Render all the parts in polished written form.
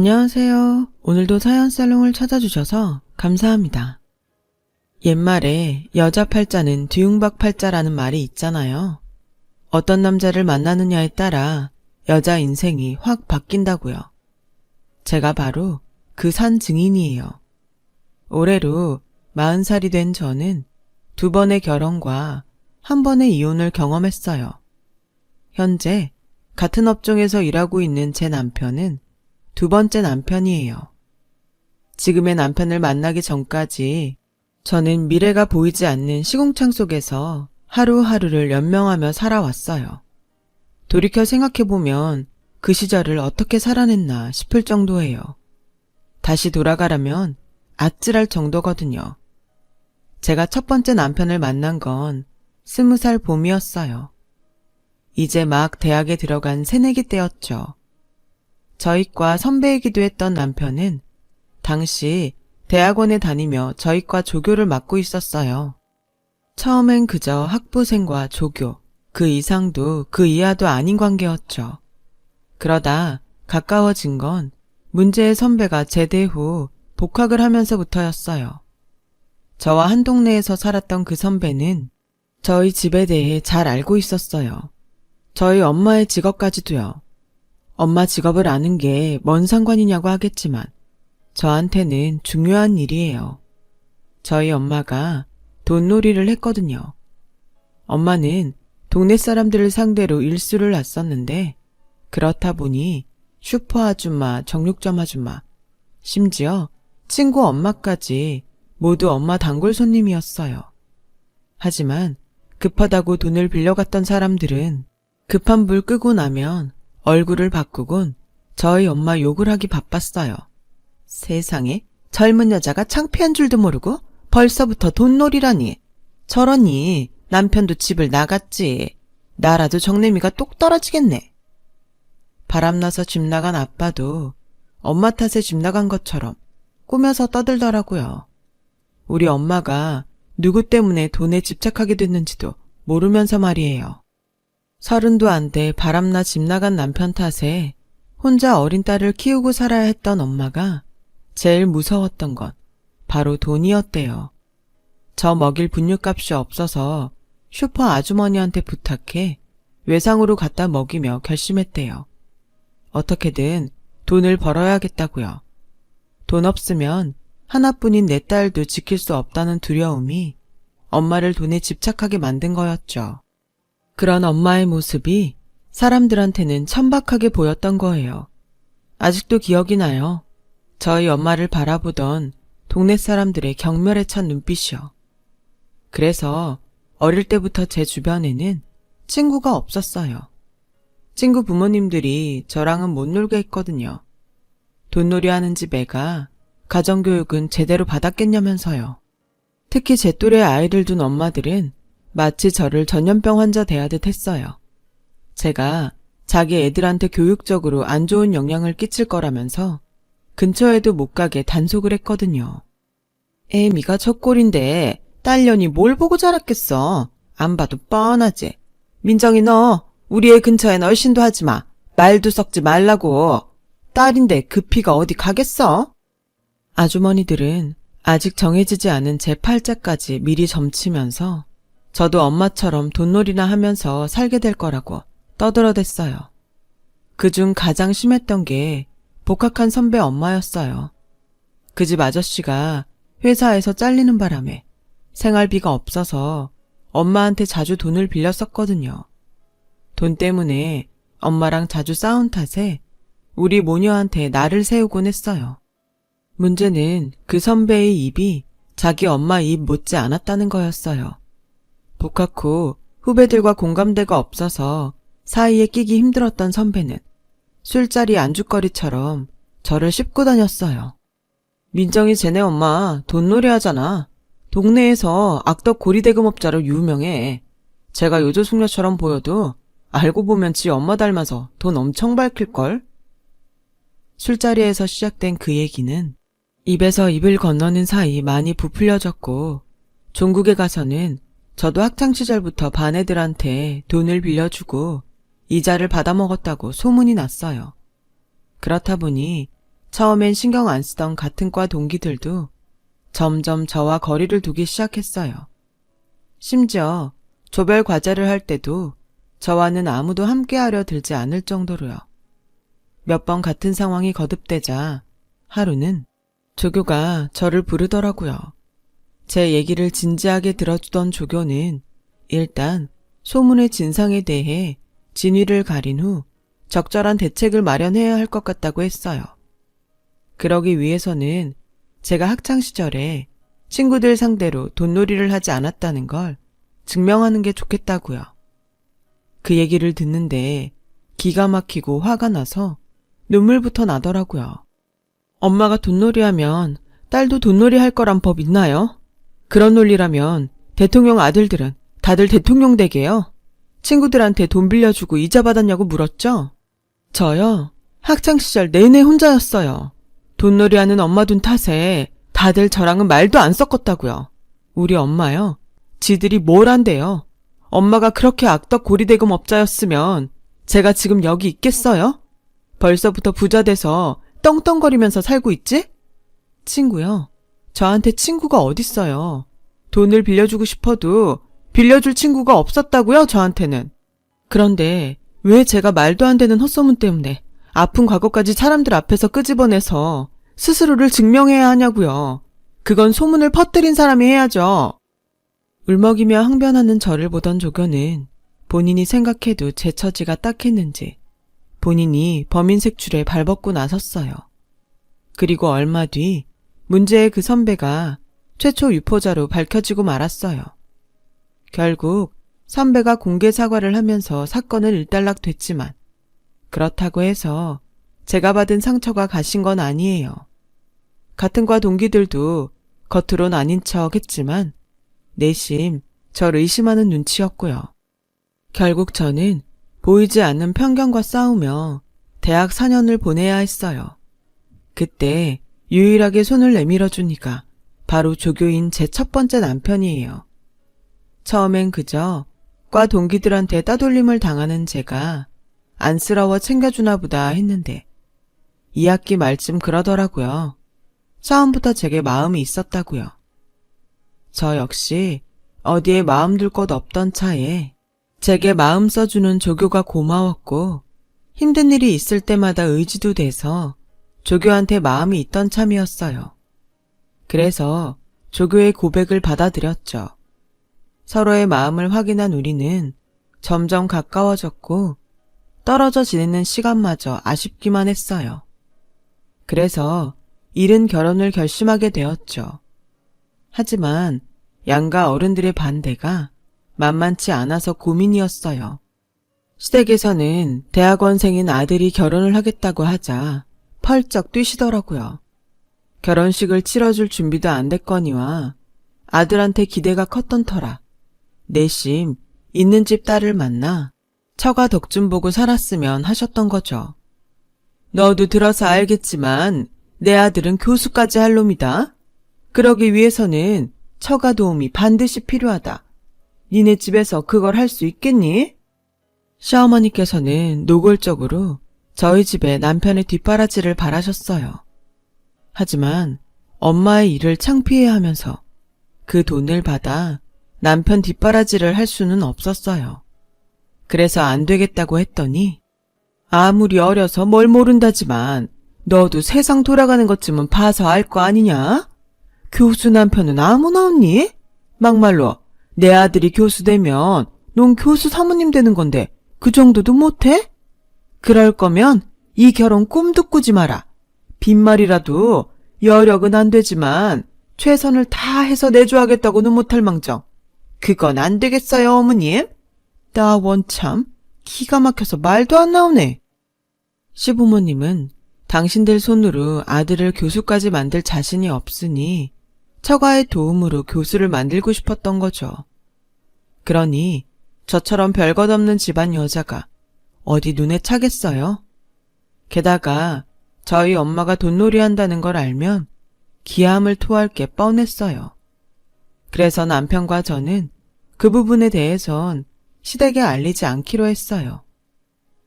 안녕하세요. 오늘도 사연살롱을 찾아주셔서 감사합니다. 옛말에 여자 팔자는 뒤움박 팔자라는 말이 있잖아요. 어떤 남자를 만나느냐에 따라 여자 인생이 확 바뀐다고요. 제가 바로 그 산 증인이에요. 올해로 40살이 된 저는 2번의 결혼과 1번의 이혼을 경험했어요. 현재 같은 업종에서 일하고 있는 제 남편은 2번째 남편이에요. 지금의 남편을 만나기 전까지 저는 미래가 보이지 않는 시궁창 속에서 하루하루를 연명하며 살아왔어요. 돌이켜 생각해보면 그 시절을 어떻게 살아냈나 싶을 정도예요. 다시 돌아가라면 아찔할 정도거든요. 제가 첫 번째 남편을 만난 건 20살 봄이었어요. 이제 막 대학에 들어간 새내기 때였죠. 저희과 선배이기도 했던 남편은 당시 대학원에 다니며 저희과 조교를 맡고 있었어요. 처음엔 그저 학부생과 조교, 그 이상도 그 이하도 아닌 관계였죠. 그러다 가까워진 건 문제의 선배가 제대 후 복학을 하면서부터였어요. 저와 한 동네에서 살았던 그 선배는 저희 집에 대해 잘 알고 있었어요. 저희 엄마의 직업까지도요. 엄마 직업을 아는 게 뭔 상관이냐고 하겠지만 저한테는 중요한 일이에요. 저희 엄마가 돈놀이를 했거든요. 엄마는 동네 사람들을 상대로 일수를 놨었는데 그렇다 보니 슈퍼 아줌마, 정육점 아줌마, 심지어 친구 엄마까지 모두 엄마 단골 손님이었어요. 하지만 급하다고 돈을 빌려갔던 사람들은 급한 불 끄고 나면 얼굴을 바꾸곤 저희 엄마 욕을 하기 바빴어요. 세상에 젊은 여자가 창피한 줄도 모르고 벌써부터 돈놀이라니. 저러니 남편도 집을 나갔지. 나라도 정내미가 똑 떨어지겠네. 바람나서 집 나간 아빠도 엄마 탓에 집 나간 것처럼 꾸며서 떠들더라고요. 우리 엄마가 누구 때문에 돈에 집착하게 됐는지도 모르면서 말이에요. 30도 안 돼 바람나 집 나간 남편 탓에 혼자 어린 딸을 키우고 살아야 했던 엄마가 제일 무서웠던 건 바로 돈이었대요. 저 먹일 분유값이 없어서 슈퍼 아주머니한테 부탁해 외상으로 갖다 먹이며 결심했대요. 어떻게든 돈을 벌어야겠다고요. 돈 없으면 하나뿐인 내 딸도 지킬 수 없다는 두려움이 엄마를 돈에 집착하게 만든 거였죠. 그런 엄마의 모습이 사람들한테는 천박하게 보였던 거예요. 아직도 기억이 나요. 저희 엄마를 바라보던 동네 사람들의 경멸에 찬 눈빛이요. 그래서 어릴 때부터 제 주변에는 친구가 없었어요. 친구 부모님들이 저랑은 못 놀게 했거든요. 돈놀이 하는 집 애가 가정교육은 제대로 받았겠냐면서요. 특히 제 또래 아이를 둔 엄마들은 마치 저를 전염병 환자 대하듯 했어요. 제가 자기 애들한테 교육적으로 안 좋은 영향을 끼칠 거라면서 근처에도 못 가게 단속을 했거든요. 애미가 첫 꼴인데 딸년이 뭘 보고 자랐겠어. 안 봐도 뻔하지. 민정이 너 우리 애 근처엔 얼씬도 하지 마. 말도 섞지 말라고. 딸인데 그 피가 어디 가겠어? 아주머니들은 아직 정해지지 않은 제 팔자까지 미리 점치면서 저도 엄마처럼 돈놀이나 하면서 살게 될 거라고 떠들어댔어요. 그중 가장 심했던 게 복학한 선배 엄마였어요. 그 집 아저씨가 회사에서 잘리는 바람에 생활비가 없어서 엄마한테 자주 돈을 빌려 썼거든요. 돈 때문에 엄마랑 자주 싸운 탓에 우리 모녀한테 나를 세우곤 했어요. 문제는 그 선배의 입이 자기 엄마 입 못지 않았다는 거였어요. 복학 후 후배들과 공감대가 없어서 사이에 끼기 힘들었던 선배는 술자리 안주거리처럼 저를 씹고 다녔어요. 민정이 쟤네 엄마 돈놀이 하잖아. 동네에서 악덕 고리대금업자로 유명해. 제가 요조숙녀처럼 보여도 알고 보면 지 엄마 닮아서 돈 엄청 밝힐걸? 술자리에서 시작된 그 얘기는 입에서 입을 건너는 사이 많이 부풀려졌고 종국에 가서는 저도 학창시절부터 반 애들한테 돈을 빌려주고 이자를 받아먹었다고 소문이 났어요. 그렇다 보니 처음엔 신경 안 쓰던 같은 과 동기들도 점점 저와 거리를 두기 시작했어요. 심지어 조별 과제를 할 때도 저와는 아무도 함께하려 들지 않을 정도로요. 몇 번 같은 상황이 거듭되자 하루는 조교가 저를 부르더라고요. 제 얘기를 진지하게 들어주던 조교는 일단 소문의 진상에 대해 진위를 가린 후 적절한 대책을 마련해야 할 것 같다고 했어요. 그러기 위해서는 제가 학창시절에 친구들 상대로 돈놀이를 하지 않았다는 걸 증명하는 게 좋겠다고요. 그 얘기를 듣는데 기가 막히고 화가 나서 눈물부터 나더라고요. 엄마가 돈놀이하면 딸도 돈놀이 할 거란 법 있나요? 그런 논리라면 대통령 아들들은 다들 대통령 되게요. 친구들한테 돈 빌려주고 이자 받았냐고 물었죠? 저요? 학창시절 내내 혼자였어요. 돈놀이하는 엄마 돈 탓에 다들 저랑은 말도 안 섞었다고요. 우리 엄마요. 지들이 뭘 한대요. 엄마가 그렇게 악덕 고리대금 업자였으면 제가 지금 여기 있겠어요? 벌써부터 부자 돼서 떵떵거리면서 살고 있지? 친구요. 저한테 친구가 어딨어요. 돈을 빌려주고 싶어도 빌려줄 친구가 없었다고요, 저한테는. 그런데 왜 제가 말도 안 되는 헛소문 때문에 아픈 과거까지 사람들 앞에서 끄집어내서 스스로를 증명해야 하냐고요. 그건 소문을 퍼뜨린 사람이 해야죠. 울먹이며 항변하는 저를 보던 조교는 본인이 생각해도 제 처지가 딱했는지 본인이 범인 색출에 발벗고 나섰어요. 그리고 얼마 뒤 문제의 그 선배가 최초 유포자로 밝혀지고 말았어요. 결국 선배가 공개 사과를 하면서 사건은 일단락됐지만 그렇다고 해서 제가 받은 상처가 가신 건 아니에요. 같은 과 동기들도 겉으론 아닌 척 했지만 내심 절 의심하는 눈치였고요. 결국 저는 보이지 않는 편견과 싸우며 대학 4년을 보내야 했어요. 그때 유일하게 손을 내밀어준 이가 바로 조교인 제 첫 번째 남편이에요. 처음엔 그저 과 동기들한테 따돌림을 당하는 제가 안쓰러워 챙겨주나 보다 했는데 2학기 말쯤 그러더라고요. 처음부터 제게 마음이 있었다고요. 저 역시 어디에 마음 둘 곳 없던 차에 제게 마음 써주는 조교가 고마웠고 힘든 일이 있을 때마다 의지도 돼서 조교한테 마음이 있던 참이었어요. 그래서 조교의 고백을 받아들였죠. 서로의 마음을 확인한 우리는 점점 가까워졌고 떨어져 지내는 시간마저 아쉽기만 했어요. 그래서 이른 결혼을 결심하게 되었죠. 하지만 양가 어른들의 반대가 만만치 않아서 고민이었어요. 시댁에서는 대학원생인 아들이 결혼을 하겠다고 하자 펄쩍 뛰시더라고요. 결혼식을 치러줄 준비도 안 됐거니와 아들한테 기대가 컸던 터라 내심 있는 집 딸을 만나 처가 덕 좀 보고 살았으면 하셨던 거죠. 너도 들어서 알겠지만 내 아들은 교수까지 할 놈이다. 그러기 위해서는 처가 도움이 반드시 필요하다. 니네 집에서 그걸 할 수 있겠니? 시어머니께서는 노골적으로 저희 집에 남편의 뒷바라지를 바라셨어요. 하지만 엄마의 일을 창피해하면서 그 돈을 받아 남편 뒷바라지를 할 수는 없었어요. 그래서 안 되겠다고 했더니 아무리 어려서 뭘 모른다지만 너도 세상 돌아가는 것쯤은 봐서 알 거 아니냐? 교수 남편은 아무나 없니? 막말로 내 아들이 교수 되면 넌 교수 사모님 되는 건데 그 정도도 못해? 그럴 거면 이 결혼 꿈도 꾸지 마라. 빈말이라도 여력은 안 되지만 최선을 다해서 내줘야겠다고는 못할 망정. 그건 안 되겠어요, 어머님. 나 원참 기가 막혀서 말도 안 나오네. 시부모님은 당신들 손으로 아들을 교수까지 만들 자신이 없으니 처가의 도움으로 교수를 만들고 싶었던 거죠. 그러니 저처럼 별것 없는 집안 여자가 어디 눈에 차겠어요? 게다가 저희 엄마가 돈놀이 한다는 걸 알면 기함을 토할 게 뻔했어요. 그래서 남편과 저는 그 부분에 대해선 시댁에 알리지 않기로 했어요.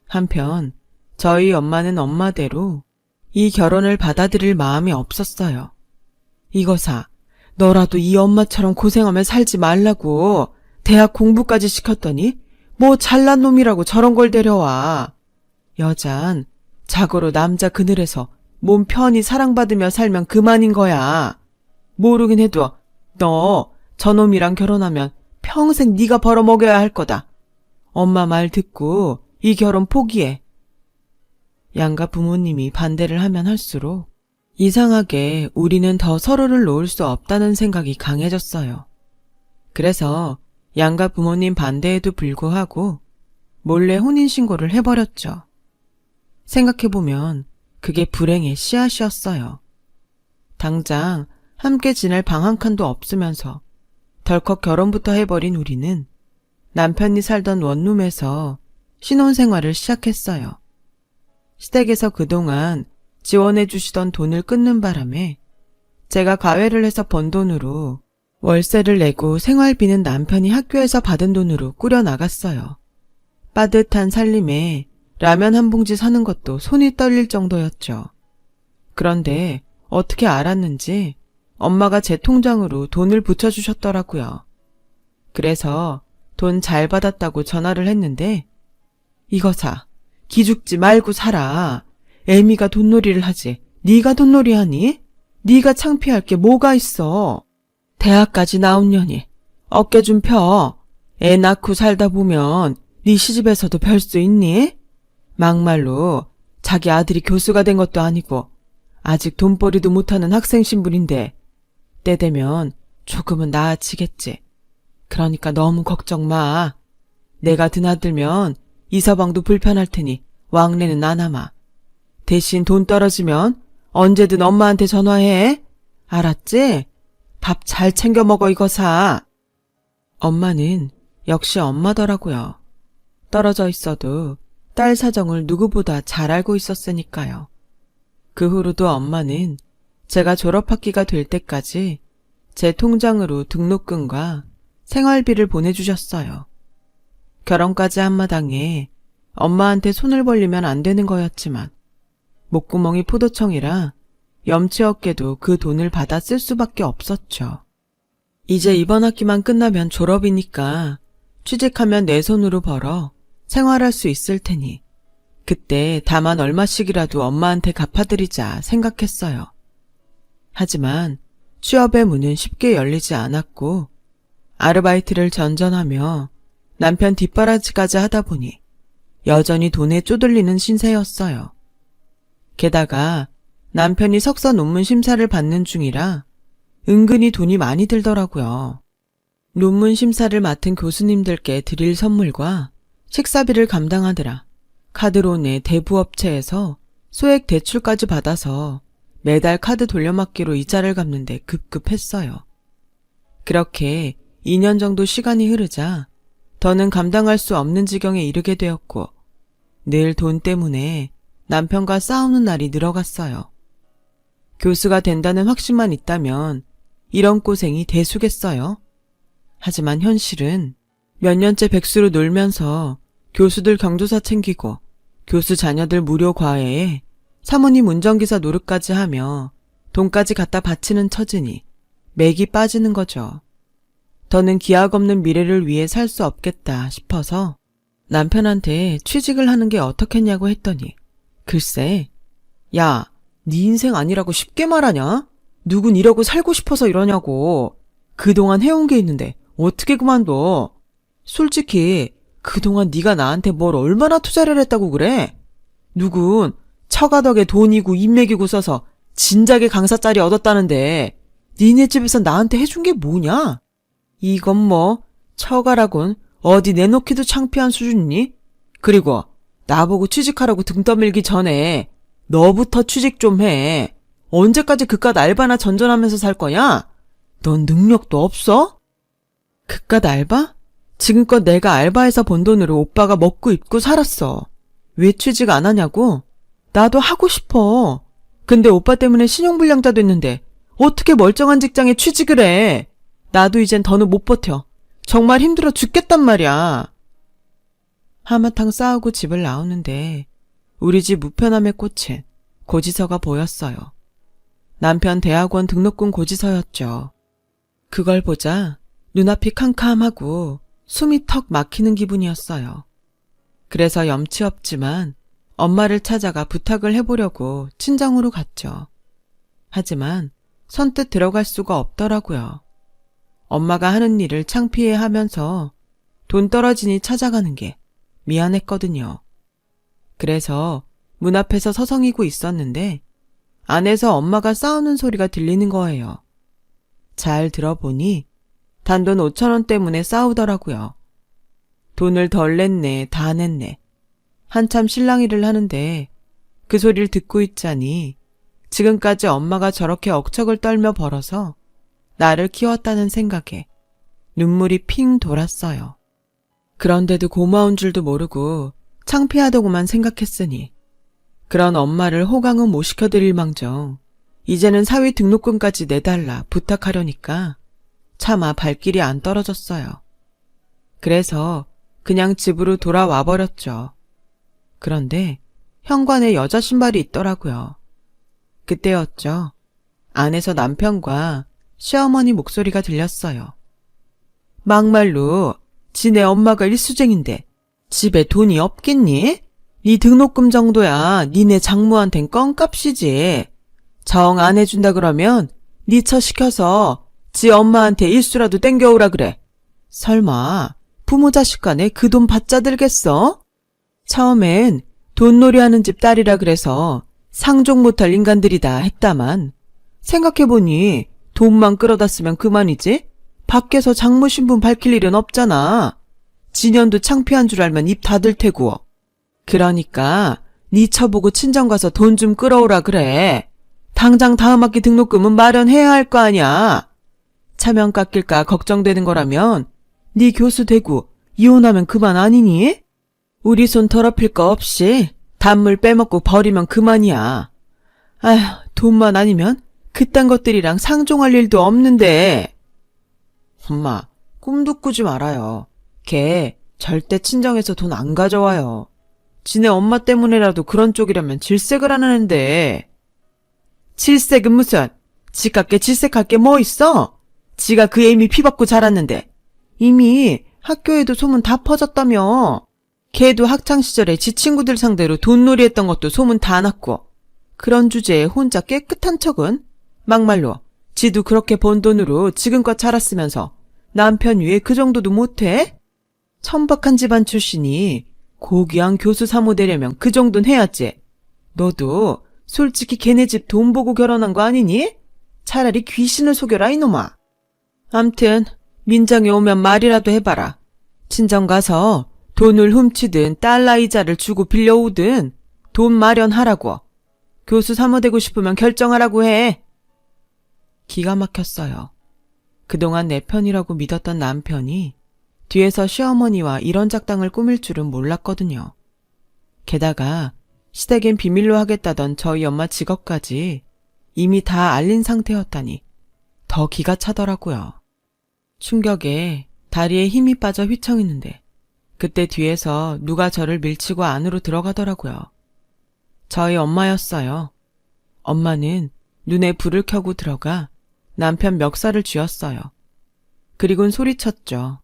한편 저희 엄마는 엄마대로 이 결혼을 받아들일 마음이 없었어요. 이거사, 너라도 이 엄마처럼 고생하며 살지 말라고 대학 공부까지 시켰더니 뭐 잘난 놈이라고 저런 걸 데려와. 여잔 자고로 남자 그늘에서 몸 편히 사랑받으며 살면 그만인 거야. 모르긴 해도 너 저놈이랑 결혼하면 평생 네가 벌어먹여야 할 거다. 엄마 말 듣고 이 결혼 포기해. 양가 부모님이 반대를 하면 할수록 이상하게 우리는 더 서로를 놓을 수 없다는 생각이 강해졌어요. 그래서 양가 부모님 반대에도 불구하고 몰래 혼인신고를 해버렸죠. 생각해보면 그게 불행의 씨앗이었어요. 당장 함께 지낼 방 한 칸도 없으면서 덜컥 결혼부터 해버린 우리는 남편이 살던 원룸에서 신혼생활을 시작했어요. 시댁에서 그동안 지원해 주시던 돈을 끊는 바람에 제가 과외를 해서 번 돈으로 월세를 내고 생활비는 남편이 학교에서 받은 돈으로 꾸려나갔어요. 빠듯한 살림에 라면 한 봉지 사는 것도 손이 떨릴 정도였죠. 그런데 어떻게 알았는지 엄마가 제 통장으로 돈을 붙여주셨더라고요. 그래서 돈 잘 받았다고 전화를 했는데 이거사, 기죽지 말고 살아. 애미가 돈놀이를 하지. 네가 돈놀이 하니? 네가 창피할 게 뭐가 있어. 대학까지 나온 년이 어깨 좀 펴. 애 낳고 살다 보면 네 시집에서도 별 수 있니? 막말로 자기 아들이 교수가 된 것도 아니고 아직 돈벌이도 못하는 학생 신분인데 때 되면 조금은 나아지겠지. 그러니까 너무 걱정 마. 내가 드나들면 이서방도 불편할 테니 왕래는 안 하마. 대신 돈 떨어지면 언제든 엄마한테 전화해. 알았지? 밥 잘 챙겨 먹어 이거사. 엄마는 역시 엄마더라고요. 떨어져 있어도 딸 사정을 누구보다 잘 알고 있었으니까요. 그 후로도 엄마는 제가 졸업학기가 될 때까지 제 통장으로 등록금과 생활비를 보내주셨어요. 결혼까지 한 마당에 엄마한테 손을 벌리면 안 되는 거였지만 목구멍이 포도청이라 염치 없게도 그 돈을 받아 쓸 수밖에 없었죠. 이제 이번 학기만 끝나면 졸업이니까 취직하면 내 손으로 벌어 생활할 수 있을 테니 그때 다만 얼마씩이라도 엄마한테 갚아드리자 생각했어요. 하지만 취업의 문은 쉽게 열리지 않았고 아르바이트를 전전하며 남편 뒷바라지까지 하다 보니 여전히 돈에 쪼들리는 신세였어요. 게다가 남편이 석사 논문 심사를 받는 중이라 은근히 돈이 많이 들더라고요. 논문 심사를 맡은 교수님들께 드릴 선물과 식사비를 감당하느라 카드론의 대부업체에서 소액 대출까지 받아서 매달 카드 돌려막기로 이자를 갚는데 급급했어요. 그렇게 2년 정도 시간이 흐르자 더는 감당할 수 없는 지경에 이르게 되었고 늘 돈 때문에 남편과 싸우는 날이 늘어갔어요. 교수가 된다는 확신만 있다면 이런 고생이 대수겠어요? 하지만 현실은 몇 년째 백수로 놀면서 교수들 경조사 챙기고 교수 자녀들 무료 과외에 사모님 운전기사 노릇까지 하며 돈까지 갖다 바치는 처지니 맥이 빠지는 거죠. 더는 기약 없는 미래를 위해 살 수 없겠다 싶어서 남편한테 취직을 하는 게 어떻겠냐고 했더니 글쎄, 야, 네 인생 아니라고 쉽게 말하냐? 누군 이러고 살고 싶어서 이러냐고. 그동안 해온 게 있는데 어떻게 그만둬? 솔직히 그동안 네가 나한테 뭘 얼마나 투자를 했다고 그래? 누군 처가덕에 돈이고 인맥이고 써서 진작에 강사짜리 얻었다는데 니네 집에서 나한테 해준 게 뭐냐? 이건 뭐 처가라곤 어디 내놓기도 창피한 수준이니? 그리고 나보고 취직하라고 등 떠밀기 전에 너부터 취직 좀 해. 언제까지 그깟 알바나 전전하면서 살 거냐? 넌 능력도 없어? 그깟 알바? 지금껏 내가 알바해서 번 돈으로 오빠가 먹고 입고 살았어. 왜 취직 안 하냐고? 나도 하고 싶어. 근데 오빠 때문에 신용불량자 됐는데 어떻게 멀쩡한 직장에 취직을 해? 나도 이젠 더는 못 버텨. 정말 힘들어 죽겠단 말이야. 하마탕 싸우고 집을 나오는데 우리 집 우편함에 꽂힌 고지서가 보였어요. 남편 대학원 등록금 고지서였죠. 그걸 보자 눈앞이 캄캄하고 숨이 턱 막히는 기분이었어요. 그래서 염치 없지만 엄마를 찾아가 부탁을 해보려고 친정으로 갔죠. 하지만 선뜻 들어갈 수가 없더라고요. 엄마가 하는 일을 창피해 하면서 돈 떨어지니 찾아가는 게 미안했거든요. 그래서 문 앞에서 서성이고 있었는데 안에서 엄마가 싸우는 소리가 들리는 거예요. 잘 들어보니 단돈 5,000원 때문에 싸우더라고요. 돈을 덜 냈네, 다 냈네. 한참 실랑이를 하는데 그 소리를 듣고 있자니 지금까지 엄마가 저렇게 억척을 떨며 벌어서 나를 키웠다는 생각에 눈물이 핑 돌았어요. 그런데도 고마운 줄도 모르고 창피하다고만 생각했으니 그런 엄마를 호강은 못 시켜드릴 망정 이제는 사위 등록금까지 내달라 부탁하려니까 차마 발길이 안 떨어졌어요. 그래서 그냥 집으로 돌아와 버렸죠. 그런데 현관에 여자 신발이 있더라고요. 그때였죠. 안에서 남편과 시어머니 목소리가 들렸어요. 막말로 지네 엄마가 일수쟁인데 집에 돈이 없겠니? 네 등록금 정도야 니네 장모한텐 껌값이지. 정 안 해준다 그러면 네 처 시켜서 지 엄마한테 일수라도 땡겨오라 그래. 설마 부모 자식 간에 그 돈 받자 들겠어? 처음엔 돈놀이하는 집 딸이라 그래서 상종 못할 인간들이다 했다만 생각해보니 돈만 끌어다 쓰면 그만이지 밖에서 장모 신분 밝힐 일은 없잖아. 지년도 창피한 줄 알면 입 닫을 테고. 그러니까 네 처보고 친정 가서 돈 좀 끌어오라 그래. 당장 다음 학기 등록금은 마련해야 할 거 아냐. 차명 깎일까 걱정되는 거라면 네 교수 되고 이혼하면 그만 아니니? 우리 손 더럽힐 거 없이 단물 빼먹고 버리면 그만이야. 아휴, 돈만 아니면 그딴 것들이랑 상종할 일도 없는데. 엄마, 꿈도 꾸지 말아요. 걔 절대 친정에서 돈 안 가져와요. 지네 엄마 때문에라도 그런 쪽이라면 질색을 안 하는데. 질색은 무슨? 지값게 질색할 게 뭐 있어? 지가 그 애미 피받고 자랐는데. 이미 학교에도 소문 다 퍼졌다며. 걔도 학창시절에 지 친구들 상대로 돈놀이 했던 것도 소문 다 났고. 그런 주제에 혼자 깨끗한 척은? 막말로 지도 그렇게 번 돈으로 지금껏 자랐으면서 남편 위에 그 정도도 못해? 천박한 집안 출신이 고귀한 교수 사모 되려면 그 정도는 해야지. 너도 솔직히 걔네 집 돈 보고 결혼한 거 아니니? 차라리 귀신을 속여라 이놈아. 암튼 민정이 오면 말이라도 해봐라. 친정 가서 돈을 훔치든 달러 이자를 주고 빌려오든 돈 마련하라고. 교수 사모 되고 싶으면 결정하라고 해. 기가 막혔어요. 그동안 내 편이라고 믿었던 남편이 뒤에서 시어머니와 이런 작당을 꾸밀 줄은 몰랐거든요. 게다가 시댁엔 비밀로 하겠다던 저희 엄마 직업까지 이미 다 알린 상태였다니 더 기가 차더라고요. 충격에 다리에 힘이 빠져 휘청이는데 그때 뒤에서 누가 저를 밀치고 안으로 들어가더라고요. 저희 엄마였어요. 엄마는 눈에 불을 켜고 들어가 남편 멱살을 쥐었어요. 그리곤 소리쳤죠.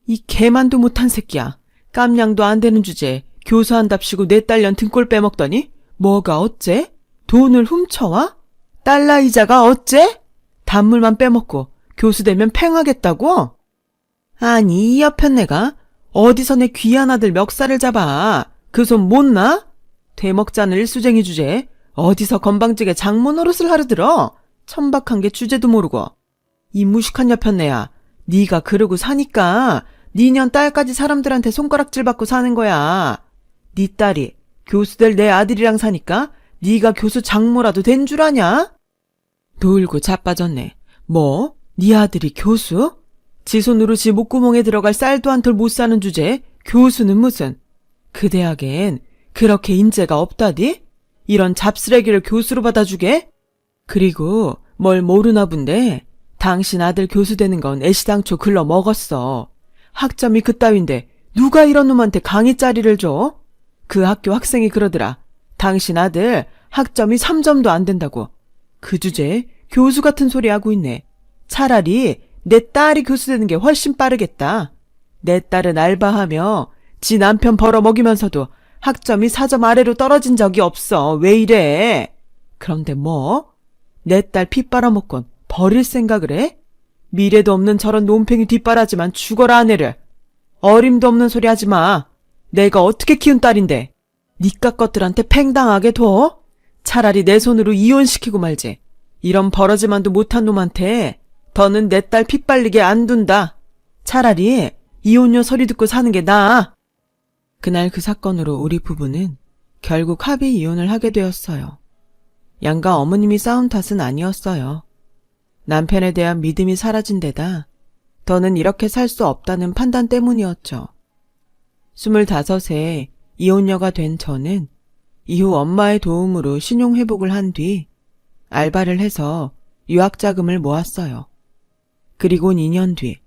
이 개만도 못한 새끼야. 깜냥도 안 되는 주제에 교수한답시고 내 딸년 등골 빼먹더니 뭐가 어째? 돈을 훔쳐와? 달러 이자가 어째? 단물만 빼먹고 교수 되면 팽하겠다고? 아니 이 여편네가 어디서 내 귀한 아들 멱살을 잡아. 그 손 못 나? 되먹자는 일수쟁이 주제에 어디서 건방지게 장모 노릇을 하르들어? 천박한 게 주제도 모르고. 이 무식한 여편네야. 네가 그러고 사니까 니년 딸까지 사람들한테 손가락질 받고 사는 거야. 네 딸이 교수 될 내 아들이랑 사니까 네가 교수 장모라도 된 줄 아냐? 놀고 자빠졌네. 뭐? 네 아들이 교수? 지 손으로 지 목구멍에 들어갈 쌀도 한 톨 못 사는 주제에 교수는 무슨? 그 대학엔 그렇게 인재가 없다디? 이런 잡쓰레기를 교수로 받아주게? 그리고 뭘 모르나 본데 당신 아들 교수 되는 건 애시당초 글러 먹었어. 학점이 그따윈데 누가 이런 놈한테 강의 자리를 줘? 그 학교 학생이 그러더라. 당신 아들 학점이 3점도 안 된다고. 그 주제에 교수 같은 소리 하고 있네. 차라리 내 딸이 교수 되는 게 훨씬 빠르겠다. 내 딸은 알바하며 지 남편 벌어먹이면서도 학점이 4점 아래로 떨어진 적이 없어. 왜 이래? 그런데 뭐? 내 딸 피 빨아먹곤 버릴 생각을 해? 미래도 없는 저런 논팽이 뒷바라지만 죽어라 아내를. 어림도 없는 소리 하지 마. 내가 어떻게 키운 딸인데. 니깟 것들한테 팽당하게 둬? 차라리 내 손으로 이혼시키고 말지. 이런 버러지만도 못한 놈한테 더는 내 딸 피 빨리게 안 둔다. 차라리 이혼녀 소리 듣고 사는 게 나아. 그날 그 사건으로 우리 부부는 결국 합의 이혼을 하게 되었어요. 양가 어머님이 싸운 탓은 아니었어요. 남편에 대한 믿음이 사라진 데다 더는 이렇게 살 수 없다는 판단 때문이었죠. 25세 이혼녀가 된 저는 이후 엄마의 도움으로 신용회복을 한 뒤 알바를 해서 유학자금을 모았어요. 그리고 2년 뒤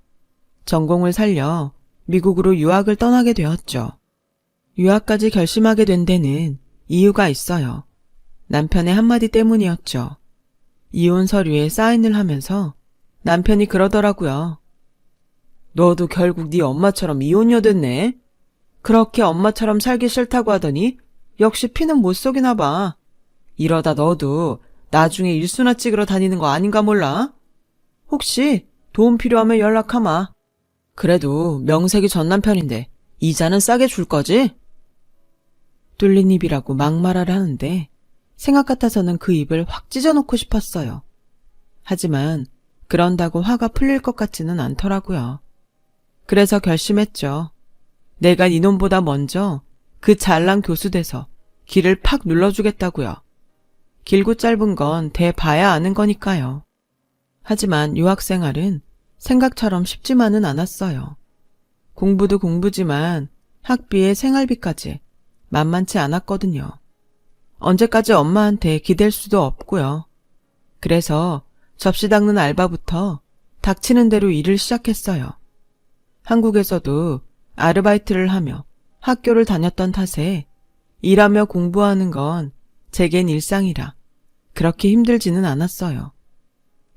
전공을 살려 미국으로 유학을 떠나게 되었죠. 유학까지 결심하게 된 데는 이유가 있어요. 남편의 한마디 때문이었죠. 이혼 서류에 사인을 하면서 남편이 그러더라고요. 너도 결국 네 엄마처럼 이혼녀 됐네. 그렇게 엄마처럼 살기 싫다고 하더니 역시 피는 못 속이나 봐. 이러다 너도 나중에 일수나 찍으러 다니는 거 아닌가 몰라? 혹시 도움 필요하면 연락하마. 그래도 명색이 전 남편인데 이자는 싸게 줄 거지? 뚫린 입이라고 막말을 하는데 생각 같아서는 그 입을 확 찢어놓고 싶었어요. 하지만 그런다고 화가 풀릴 것 같지는 않더라고요. 그래서 결심했죠. 내가 이놈보다 먼저 그 잘난 교수 돼서 길을 팍 눌러주겠다고요. 길고 짧은 건 대봐야 아는 거니까요. 하지만 유학생활은 생각처럼 쉽지만은 않았어요. 공부도 공부지만 학비에 생활비까지 만만치 않았거든요. 언제까지 엄마한테 기댈 수도 없고요. 그래서 접시 닦는 알바부터 닥치는 대로 일을 시작했어요. 한국에서도 아르바이트를 하며 학교를 다녔던 탓에 일하며 공부하는 건 제겐 일상이라 그렇게 힘들지는 않았어요.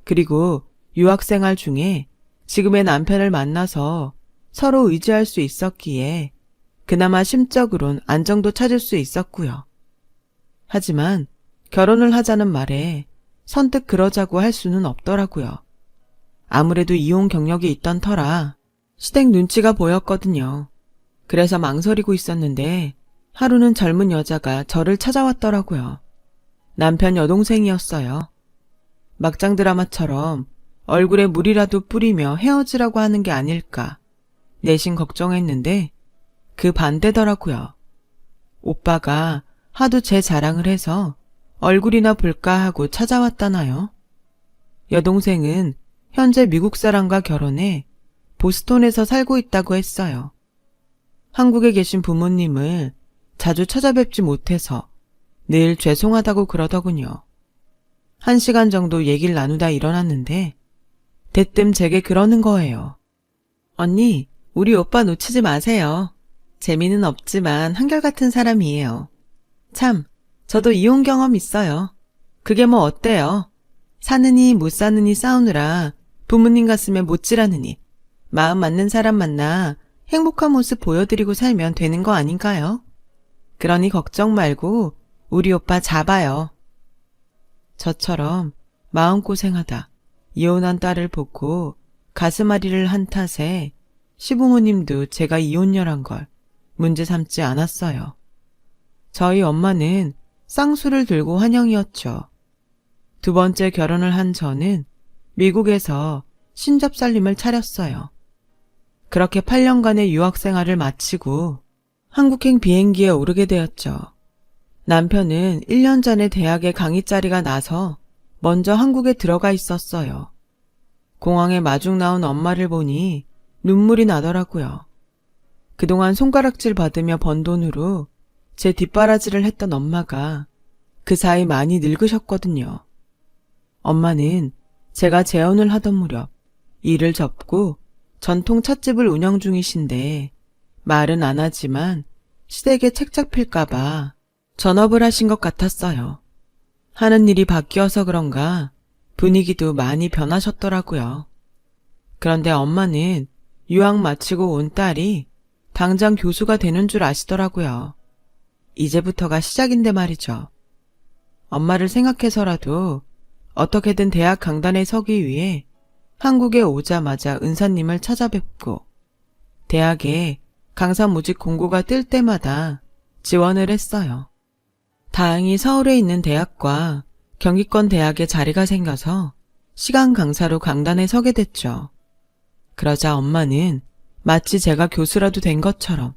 그리고 유학생활 중에 지금의 남편을 만나서 서로 의지할 수 있었기에 그나마 심적으론 안정도 찾을 수 있었고요. 하지만 결혼을 하자는 말에 선뜻 그러자고 할 수는 없더라고요. 아무래도 이혼 경력이 있던 터라 시댁 눈치가 보였거든요. 그래서 망설이고 있었는데 하루는 젊은 여자가 저를 찾아왔더라고요. 남편 여동생이었어요. 막장 드라마처럼 얼굴에 물이라도 뿌리며 헤어지라고 하는 게 아닐까 내심 걱정했는데 그 반대더라고요. 오빠가 하도 제 자랑을 해서 얼굴이나 볼까 하고 찾아왔다나요. 여동생은 현재 미국 사람과 결혼해 보스턴에서 살고 있다고 했어요. 한국에 계신 부모님을 자주 찾아뵙지 못해서 늘 죄송하다고 그러더군요. 1시간 정도 얘기를 나누다 일어났는데 대뜸 제게 그러는 거예요. 언니, 우리 오빠 놓치지 마세요. 재미는 없지만 한결같은 사람이에요. 참, 저도 이혼 경험 있어요. 그게 뭐 어때요? 사느니 못 사느니 싸우느라 부모님 가슴에 못질하느니 마음 맞는 사람 만나 행복한 모습 보여드리고 살면 되는 거 아닌가요? 그러니 걱정 말고 우리 오빠 잡아요. 저처럼 마음고생하다 이혼한 딸을 보고 가슴앓이를 한 탓에 시부모님도 제가 이혼녀란 걸 문제 삼지 않았어요. 저희 엄마는 쌍수를 들고 환영이었죠. 2번째 결혼을 한 저는 미국에서 신접살림을 차렸어요. 그렇게 8년간의 유학생활을 마치고 한국행 비행기에 오르게 되었죠. 남편은 1년 전에 대학에 강의 자리가 나서 먼저 한국에 들어가 있었어요. 공항에 마중 나온 엄마를 보니 눈물이 나더라고요. 그동안 손가락질 받으며 번 돈으로 제 뒷바라지를 했던 엄마가 그 사이 많이 늙으셨거든요. 엄마는 제가 재혼을 하던 무렵 일을 접고 전통 찻집을 운영 중이신데 말은 안 하지만 시댁에 책 잡힐까봐 전업을 하신 것 같았어요. 하는 일이 바뀌어서 그런가 분위기도 많이 변하셨더라고요. 그런데 엄마는 유학 마치고 온 딸이 당장 교수가 되는 줄 아시더라고요. 이제부터가 시작인데 말이죠. 엄마를 생각해서라도 어떻게든 대학 강단에 서기 위해 한국에 오자마자 은사님을 찾아뵙고 대학에 강사 모집 공고가 뜰 때마다 지원을 했어요. 다행히 서울에 있는 대학과 경기권 대학에 자리가 생겨서 시간 강사로 강단에 서게 됐죠. 그러자 엄마는 마치 제가 교수라도 된 것처럼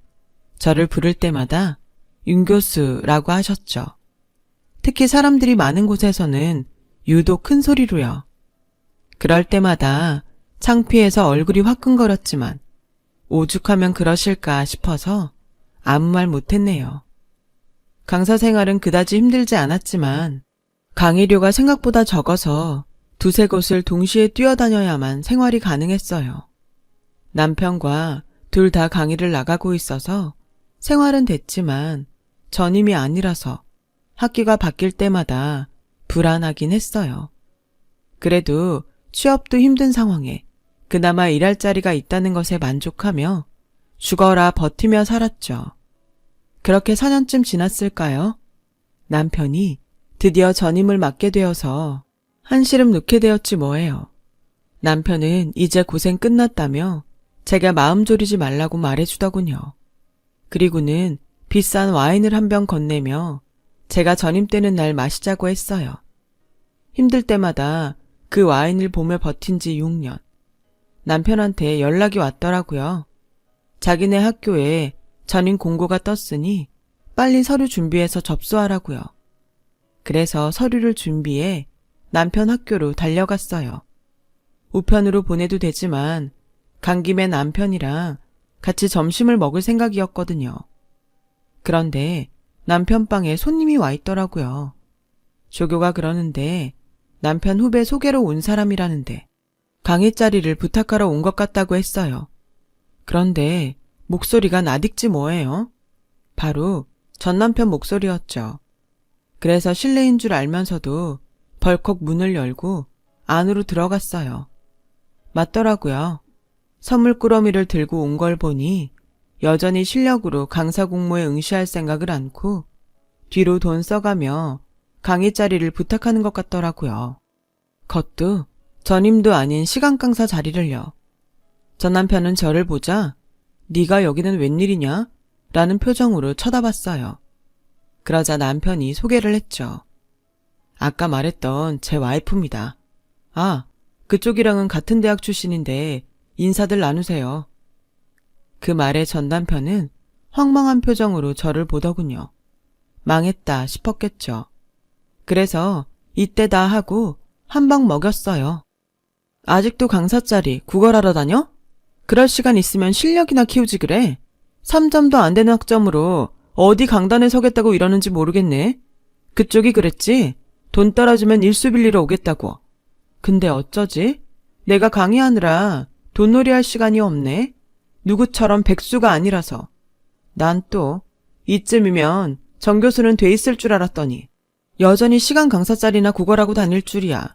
저를 부를 때마다 윤 교수라고 하셨죠. 특히 사람들이 많은 곳에서는 유독 큰 소리로요. 그럴 때마다 창피해서 얼굴이 화끈거렸지만 오죽하면 그러실까 싶어서 아무 말 못했네요. 강사 생활은 그다지 힘들지 않았지만 강의료가 생각보다 적어서 두세 곳을 동시에 뛰어다녀야만 생활이 가능했어요. 남편과 둘 다 강의를 나가고 있어서 생활은 됐지만 전임이 아니라서 학기가 바뀔 때마다 불안하긴 했어요. 그래도 취업도 힘든 상황에 그나마 일할 자리가 있다는 것에 만족하며 죽어라 버티며 살았죠. 그렇게 4년쯤 지났을까요? 남편이 드디어 전임을 맡게 되어서 한시름 놓게 되었지 뭐예요. 남편은 이제 고생 끝났다며 제가 마음 졸이지 말라고 말해주더군요. 그리고는 비싼 와인을 한 병 건네며 제가 전임되는 날 마시자고 했어요. 힘들 때마다 그 와인을 보며 버틴 지 6년. 남편한테 연락이 왔더라고요. 자기네 학교에 전임 공고가 떴으니 빨리 서류 준비해서 접수하라고요. 그래서 서류를 준비해 남편 학교로 달려갔어요. 우편으로 보내도 되지만 간 김에 남편이랑 같이 점심을 먹을 생각이었거든요. 그런데 남편 방에 손님이 와 있더라고요. 조교가 그러는데 남편 후배 소개로 온 사람이라는데 강의 자리를 부탁하러 온 것 같다고 했어요. 그런데 목소리가 낯익지 뭐예요? 바로 전 남편 목소리였죠. 그래서 실례인 줄 알면서도 벌컥 문을 열고 안으로 들어갔어요. 맞더라고요. 선물 꾸러미를 들고 온 걸 보니 여전히 실력으로 강사 공모에 응시할 생각을 않고 뒤로 돈 써가며 강의 자리를 부탁하는 것 같더라고요. 그것도 전임도 아닌 시간 강사 자리를요. 전 남편은 저를 보자 네가 여기는 웬일이냐? 라는 표정으로 쳐다봤어요. 그러자 남편이 소개를 했죠. 아까 말했던 제 와이프입니다. 아, 그쪽이랑은 같은 대학 출신인데 인사들 나누세요. 그 말에 전 남편은 황망한 표정으로 저를 보더군요. 망했다 싶었겠죠. 그래서 이때다 하고 한 방 먹였어요. 아직도 강사 자리 구걸하러 다녀? 그럴 시간 있으면 실력이나 키우지 그래. 3점도 안 되는 학점으로 어디 강단에 서겠다고 이러는지 모르겠네. 그쪽이 그랬지? 돈 따라주면 일수 빌리러 오겠다고. 근데 어쩌지? 내가 강의하느라 돈놀이 할 시간이 없네. 누구처럼 백수가 아니라서. 난 또 이쯤이면 정 교수는 돼 있을 줄 알았더니 여전히 시간 강사 자리나 구걸하고 다닐 줄이야.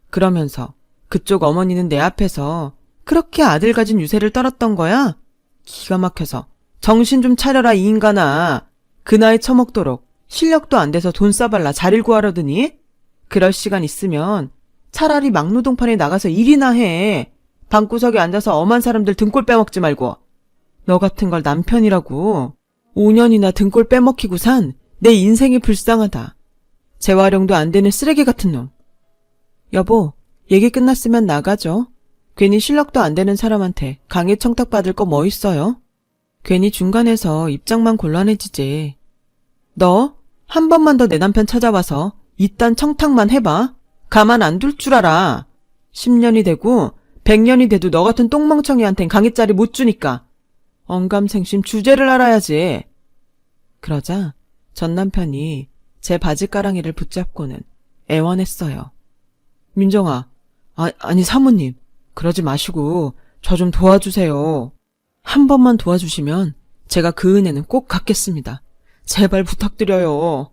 그러면서 그쪽 어머니는 내 앞에서 그렇게 아들 가진 유세를 떨었던 거야? 기가 막혀서 정신 좀 차려라 이 인간아. 그 나이 처먹도록 실력도 안 돼서 돈 싸발라 자리를 구하려더니 그럴 시간 있으면 차라리 막노동판에 나가서 일이나 해. 방구석에 앉아서 엄한 사람들 등골 빼먹지 말고. 너 같은 걸 남편이라고. 5년이나 등골 빼먹히고 산 내 인생이 불쌍하다. 재활용도 안 되는 쓰레기 같은 놈. 여보, 얘기 끝났으면 나가죠. 괜히 실력도 안 되는 사람한테 강의 청탁받을 거 뭐 있어요? 괜히 중간에서 입장만 곤란해지지. 너 한 번만 더 내 남편 찾아와서 이딴 청탁만 해봐. 가만 안 둘 줄 알아. 10년이 되고 100년이 돼도 너 같은 똥멍청이한텐 강의 자리 못 주니까. 언감생심 주제를 알아야지. 그러자 전 남편이 제 바지가랑이를 붙잡고는 애원했어요. 민정아, 아니 사모님, 그러지 마시고 저 좀 도와주세요. 한 번만 도와주시면 제가 그 은혜는 꼭 갚겠습니다. 제발 부탁드려요.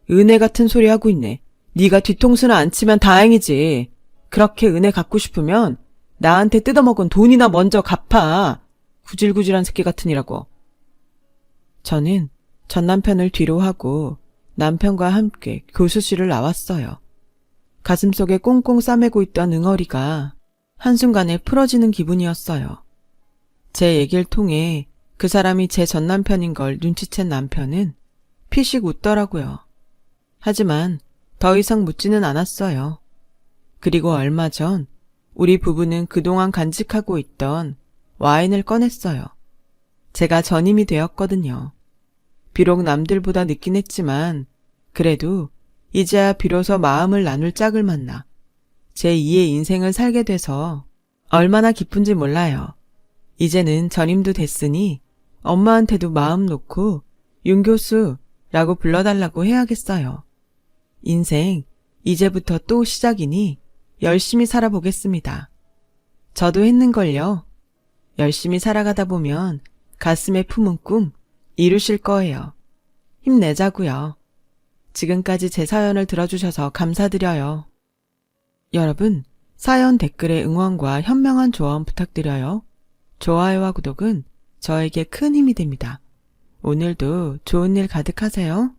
은혜 같은 소리 하고 있네. 네가 뒤통수는 안 치면 다행이지. 그렇게 은혜 갖고 싶으면 나한테 뜯어먹은 돈이나 먼저 갚아. 구질구질한 새끼 같으니라고. 저는 전 남편을 뒤로 하고 남편과 함께 교수실을 나왔어요. 가슴속에 꽁꽁 싸매고 있던 응어리가 한순간에 풀어지는 기분이었어요. 제 얘기를 통해 그 사람이 제 전 남편인 걸 눈치챈 남편은 피식 웃더라고요. 하지만 더 이상 묻지는 않았어요. 그리고 얼마 전 우리 부부는 그동안 간직하고 있던 와인을 꺼냈어요. 제가 전임이 되었거든요. 비록 남들보다 늦긴 했지만 그래도 이제야 비로소 마음을 나눌 짝을 만나 제2의 인생을 살게 돼서 얼마나 기쁜지 몰라요. 이제는 전임도 됐으니 엄마한테도 마음 놓고 윤 교수라고 불러달라고 해야겠어요. 인생 이제부터 또 시작이니 열심히 살아보겠습니다. 저도 했는걸요. 열심히 살아가다 보면 가슴에 품은 꿈 이루실 거예요. 힘내자고요. 지금까지 제 사연을 들어주셔서 감사드려요. 여러분, 사연 댓글에 응원과 현명한 조언 부탁드려요. 좋아요와 구독은 저에게 큰 힘이 됩니다. 오늘도 좋은 일 가득하세요.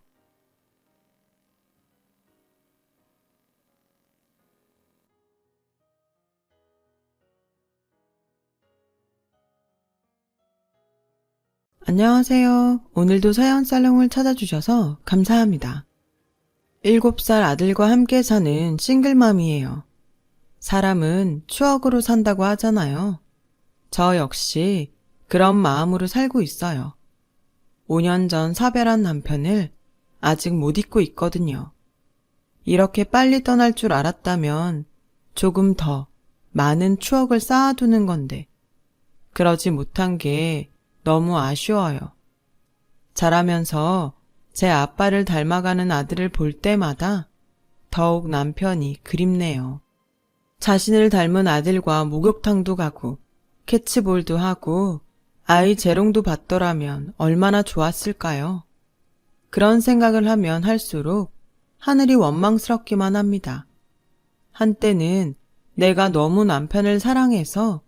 안녕하세요. 오늘도 사연 살롱을 찾아주셔서 감사합니다. 7살 아들과 함께 사는 싱글맘이에요. 사람은 추억으로 산다고 하잖아요. 저 역시 그런 마음으로 살고 있어요. 5년 전 사별한 남편을 아직 못 잊고 있거든요. 이렇게 빨리 떠날 줄 알았다면 조금 더 많은 추억을 쌓아두는 건데 그러지 못한 게 너무 아쉬워요. 자라면서 제 아빠를 닮아가는 아들을 볼 때마다 더욱 남편이 그립네요. 자신을 닮은 아들과 목욕탕도 가고 캐치볼도 하고 아이 재롱도 받더라면 얼마나 좋았을까요? 그런 생각을 하면 할수록 하늘이 원망스럽기만 합니다. 한때는 내가 너무 남편을 사랑해서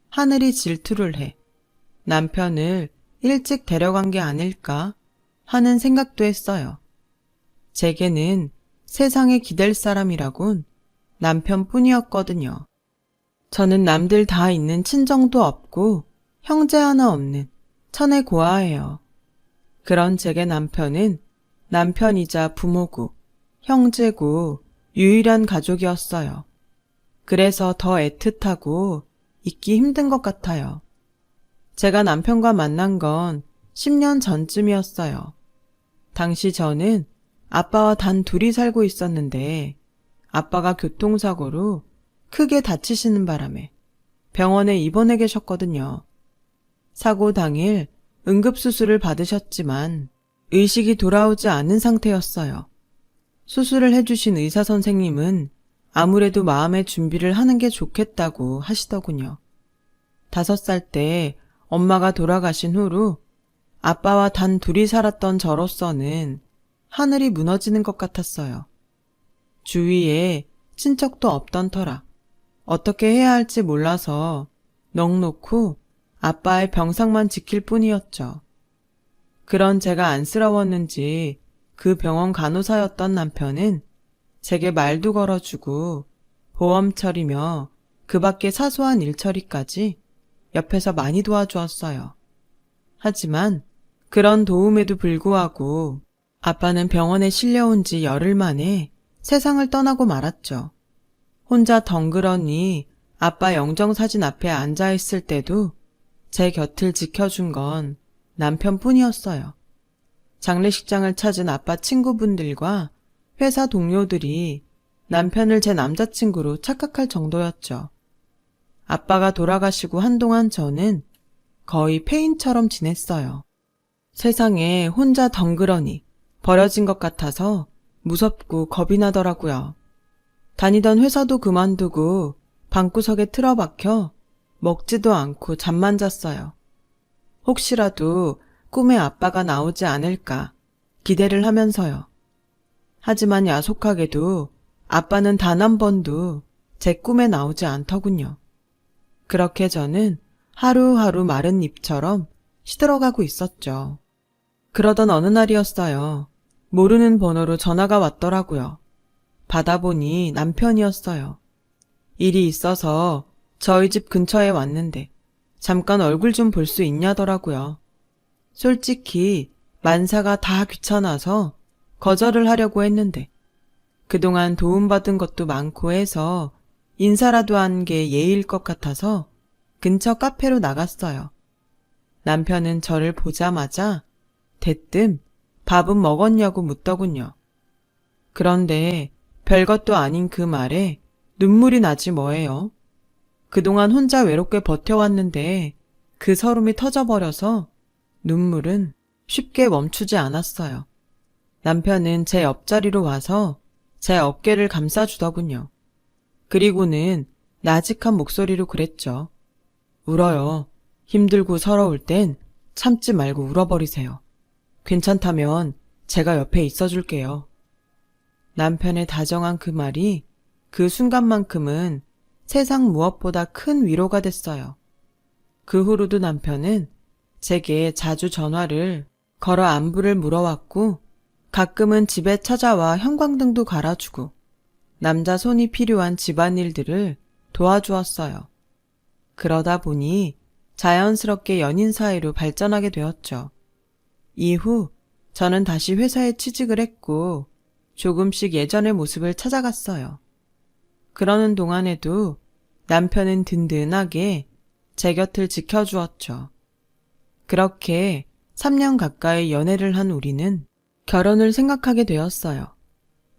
하늘이 질투를 해 남편을 일찍 데려간 게 아닐까 하는 생각도 했어요. 제게는 세상에 기댈 사람이라곤 남편뿐이었거든요. 저는 남들 다 있는 친정도 없고 형제 하나 없는 천의 고아예요. 그런 제게 남편은 남편이자 부모고 형제고 유일한 가족이었어요. 그래서 더 애틋하고 잊기 힘든 것 같아요. 제가 남편과 만난 건 10년 전쯤이었어요. 당시 저는 아빠와 단 둘이 살고 있었는데 아빠가 교통사고로 크게 다치시는 바람에 병원에 입원해 계셨거든요. 사고 당일 응급수술을 받으셨지만 의식이 돌아오지 않은 상태였어요. 수술을 해주신 의사 선생님은 아무래도 마음의 준비를 하는 게 좋겠다고 하시더군요. 5살 때 엄마가 돌아가신 후로 아빠와 단 둘이 살았던 저로서는 하늘이 무너지는 것 같았어요. 주위에 친척도 없던 터라 어떻게 해야 할지 몰라서 넋놓고 아빠의 병상만 지킬 뿐이었죠. 그런 제가 안쓰러웠는지 그 병원 간호사였던 남편은 제게 말도 걸어주고 보험 처리며 그 밖에 사소한 일 처리까지 옆에서 많이 도와주었어요. 하지만 그런 도움에도 불구하고 아빠는 병원에 실려온 지 열흘 만에 세상을 떠나고 말았죠. 혼자 덩그러니 아빠 영정사진 앞에 앉아있을 때도 제 곁을 지켜준 건 남편뿐이었어요. 장례식장을 찾은 아빠 친구분들과 회사 동료들이 남편을 제 남자친구로 착각할 정도였죠. 아빠가 돌아가시고 한동안 저는 거의 폐인처럼 지냈어요. 세상에 혼자 덩그러니 버려진 것 같아서 무섭고 겁이 나더라고요. 다니던 회사도 그만두고 방구석에 틀어박혀 먹지도 않고 잠만 잤어요. 혹시라도 꿈에 아빠가 나오지 않을까 기대를 하면서요. 하지만 야속하게도 아빠는 단 한 번도 제 꿈에 나오지 않더군요. 그렇게 저는 하루하루 마른 잎처럼 시들어가고 있었죠. 그러던 어느 날이었어요. 모르는 번호로 전화가 왔더라고요. 받아보니 남편이었어요. 일이 있어서 저희 집 근처에 왔는데 잠깐 얼굴 좀 볼 수 있냐더라고요. 솔직히 만사가 다 귀찮아서 거절을 하려고 했는데 그동안 도움받은 것도 많고 해서 인사라도 한 게 예의일 것 같아서 근처 카페로 나갔어요. 남편은 저를 보자마자 대뜸 밥은 먹었냐고 묻더군요. 그런데 별것도 아닌 그 말에 눈물이 나지 뭐예요. 그동안 혼자 외롭게 버텨왔는데 그 서름이 터져버려서 눈물은 쉽게 멈추지 않았어요. 남편은 제 옆자리로 와서 제 어깨를 감싸주더군요. 그리고는 나직한 목소리로 그랬죠. 울어요. 힘들고 서러울 땐 참지 말고 울어버리세요. 괜찮다면 제가 옆에 있어줄게요. 남편의 다정한 그 말이 그 순간만큼은 세상 무엇보다 큰 위로가 됐어요. 그 후로도 남편은 제게 자주 전화를 걸어 안부를 물어왔고 가끔은 집에 찾아와 형광등도 갈아주고 남자 손이 필요한 집안일들을 도와주었어요. 그러다 보니 자연스럽게 연인 사이로 발전하게 되었죠. 이후 저는 다시 회사에 취직을 했고 조금씩 예전의 모습을 찾아갔어요. 그러는 동안에도 남편은 든든하게 제 곁을 지켜주었죠. 그렇게 3년 가까이 연애를 한 우리는 결혼을 생각하게 되었어요.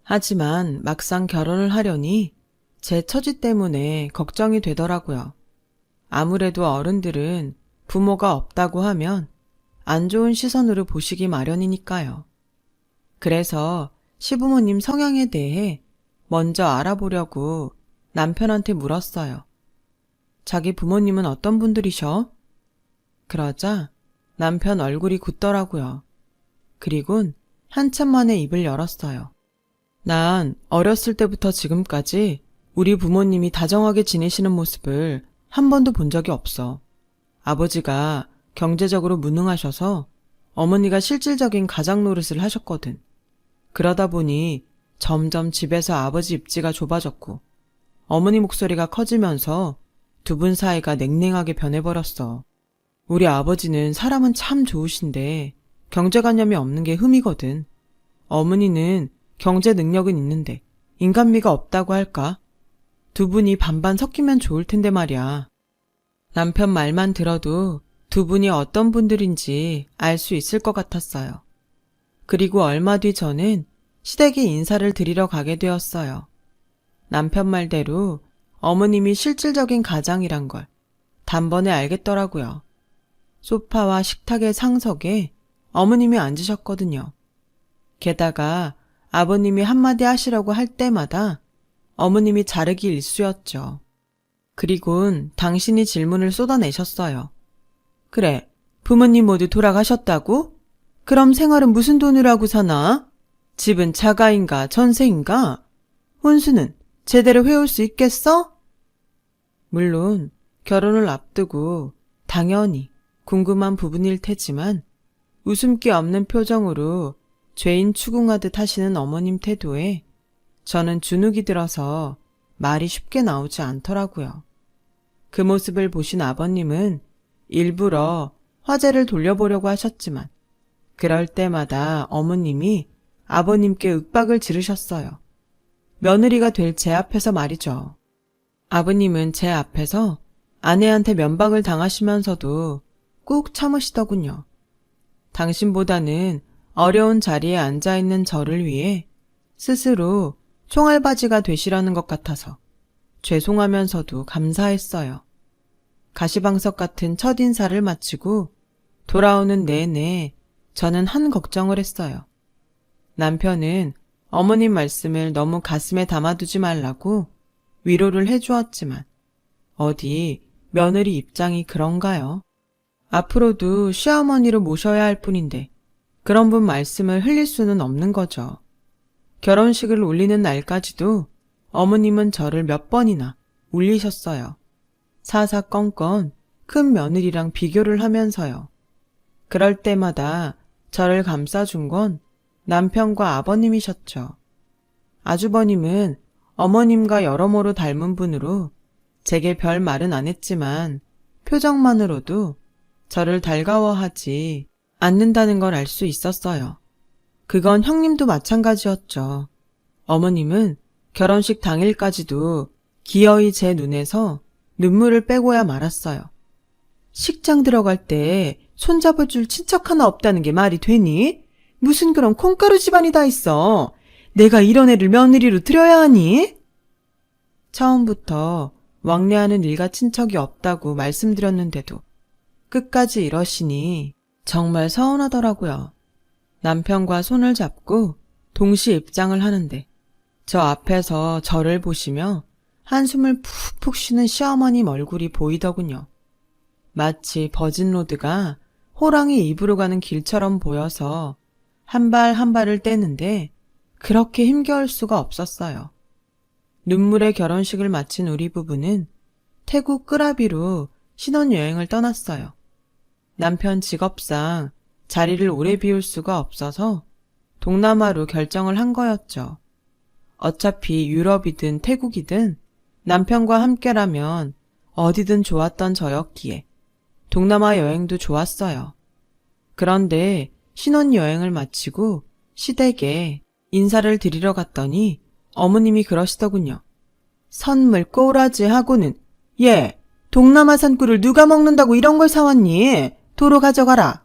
하지만 막상 결혼을 하려니 제 처지 때문에 걱정이 되더라고요. 아무래도 어른들은 부모가 없다고 하면 안 좋은 시선으로 보시기 마련이니까요. 그래서 시부모님 성향에 대해 먼저 알아보려고 남편한테 물었어요. 자기 부모님은 어떤 분들이셔? 그러자 남편 얼굴이 굳더라고요. 그리곤 한참 만에 입을 열었어요. 난 어렸을 때부터 지금까지 우리 부모님이 다정하게 지내시는 모습을 한 번도 본 적이 없어. 아버지가 경제적으로 무능하셔서 어머니가 실질적인 가장 노릇을 하셨거든. 그러다 보니 점점 집에서 아버지 입지가 좁아졌고 어머니 목소리가 커지면서 두 분 사이가 냉랭하게 변해버렸어. 우리 아버지는 사람은 참 좋으신데 경제관념이 없는 게 흠이거든. 어머니는 경제 능력은 있는데 인간미가 없다고 할까? 두 분이 반반 섞이면 좋을 텐데 말이야. 남편 말만 들어도 두 분이 어떤 분들인지 알 수 있을 것 같았어요. 그리고 얼마 뒤 저는 시댁에 인사를 드리러 가게 되었어요. 남편 말대로 어머님이 실질적인 가장이란 걸 단번에 알겠더라고요. 소파와 식탁의 상석에 어머님이 앉으셨거든요. 게다가 아버님이 한마디 하시라고 할 때마다 어머님이 자르기 일쑤였죠. 그리곤 당신이 질문을 쏟아내셨어요. 그래, 부모님 모두 돌아가셨다고? 그럼 생활은 무슨 돈으로 하고 사나? 집은 자가인가 전세인가? 혼수는 제대로 해올 수 있겠어? 물론 결혼을 앞두고 당연히 궁금한 부분일 테지만 웃음기 없는 표정으로 죄인 추궁하듯 하시는 어머님 태도에 저는 주눅이 들어서 말이 쉽게 나오지 않더라고요. 그 모습을 보신 아버님은 일부러 화제를 돌려보려고 하셨지만 그럴 때마다 어머님이 아버님께 윽박을 지르셨어요. 며느리가 될 제 앞에서 말이죠. 아버님은 제 앞에서 아내한테 면박을 당하시면서도 꾹 참으시더군요. 당신보다는 어려운 자리에 앉아있는 저를 위해 스스로 총알바지가 되시라는 것 같아서 죄송하면서도 감사했어요. 가시방석 같은 첫인사를 마치고 돌아오는 내내 저는 한 걱정을 했어요. 남편은 어머님 말씀을 너무 가슴에 담아두지 말라고 위로를 해주었지만 어디 며느리 입장이 그런가요? 앞으로도 시어머니로 모셔야 할 뿐인데 그런 분 말씀을 흘릴 수는 없는 거죠. 결혼식을 올리는 날까지도 어머님은 저를 몇 번이나 울리셨어요. 사사건건 큰 며느리랑 비교를 하면서요. 그럴 때마다 저를 감싸준 건 남편과 아버님이셨죠. 아주버님은 어머님과 여러모로 닮은 분으로 제게 별 말은 안 했지만 표정만으로도 저를 달가워하지 않는다는 걸 알 수 있었어요. 그건 형님도 마찬가지였죠. 어머님은 결혼식 당일까지도 기어이 제 눈에서 눈물을 빼고야 말았어요. 식장 들어갈 때 손잡을 줄 친척 하나 없다는 게 말이 되니? 무슨 그런 콩가루 집안이 다 있어. 내가 이런 애를 며느리로 들여야 하니? 처음부터 왕래하는 일가 친척이 없다고 말씀드렸는데도 끝까지 이러시니 정말 서운하더라고요. 남편과 손을 잡고 동시에 입장을 하는데 저 앞에서 저를 보시며 한숨을 푹푹 쉬는 시어머님 얼굴이 보이더군요. 마치 버진로드가 호랑이 입으로 가는 길처럼 보여서 한 발 한 발을 떼는데 그렇게 힘겨울 수가 없었어요. 눈물의 결혼식을 마친 우리 부부는 태국 끄라비로 신혼여행을 떠났어요. 남편 직업상 자리를 오래 비울 수가 없어서 동남아로 결정을 한 거였죠. 어차피 유럽이든 태국이든 남편과 함께라면 어디든 좋았던 저였기에 동남아 여행도 좋았어요. 그런데 신혼여행을 마치고 시댁에 인사를 드리러 갔더니 어머님이 그러시더군요. 선물 꼬라지 하고는 얘 동남아산 꿀을 누가 먹는다고 이런 걸 사왔니? 도로 가져가라.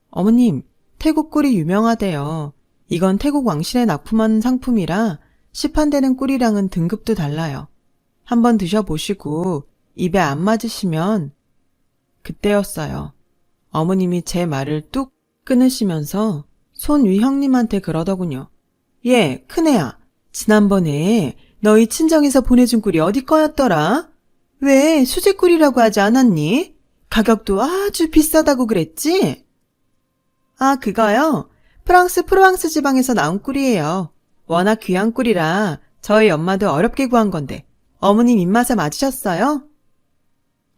어머님, 태국 꿀이 유명하대요. 이건 태국 왕실에 납품한 상품이라 시판되는 꿀이랑은 등급도 달라요. 한번 드셔보시고 입에 안 맞으시면. 그때였어요. 어머님이 제 말을 뚝 끊으시면서 손 위 형님한테 그러더군요. 얘, 큰애야. 지난번에 너희 친정에서 보내준 꿀이 어디 거였더라? 왜 수제꿀이라고 하지 않았니? 가격도 아주 비싸다고 그랬지? 아, 그거요? 프랑스 지방에서 나온 꿀이에요. 워낙 귀한 꿀이라 저희 엄마도 어렵게 구한 건데 어머님 입맛에 맞으셨어요?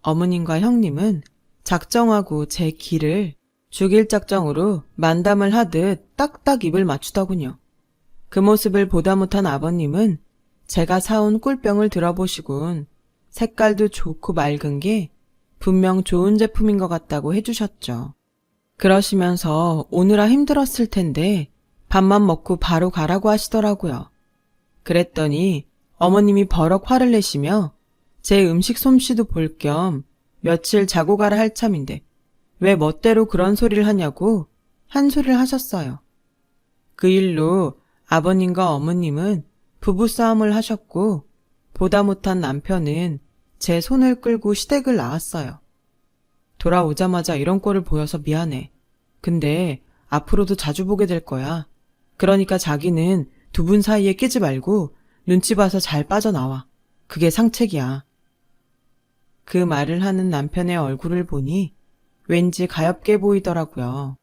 어머님과 형님은 작정하고 제 기를 죽일 작정으로 만담을 하듯 딱딱 입을 맞추더군요. 그 모습을 보다 못한 아버님은 제가 사온 꿀병을 들어보시곤 색깔도 좋고 맑은 게 분명 좋은 제품인 것 같다고 해주셨죠. 그러시면서 오느라 힘들었을 텐데 밥만 먹고 바로 가라고 하시더라고요. 그랬더니 어머님이 버럭 화를 내시며 제 음식 솜씨도 볼 겸 며칠 자고 가라 할 참인데 왜 멋대로 그런 소리를 하냐고 한 소리를 하셨어요. 그 일로 아버님과 어머님은 부부싸움을 하셨고 보다 못한 남편은 제 손을 끌고 시댁을 나왔어요. 돌아오자마자 이런 꼴을 보여서 미안해. 근데 앞으로도 자주 보게 될 거야. 그러니까 자기는 두 분 사이에 끼지 말고 눈치 봐서 잘 빠져나와. 그게 상책이야. 그 말을 하는 남편의 얼굴을 보니 왠지 가엾게 보이더라고요.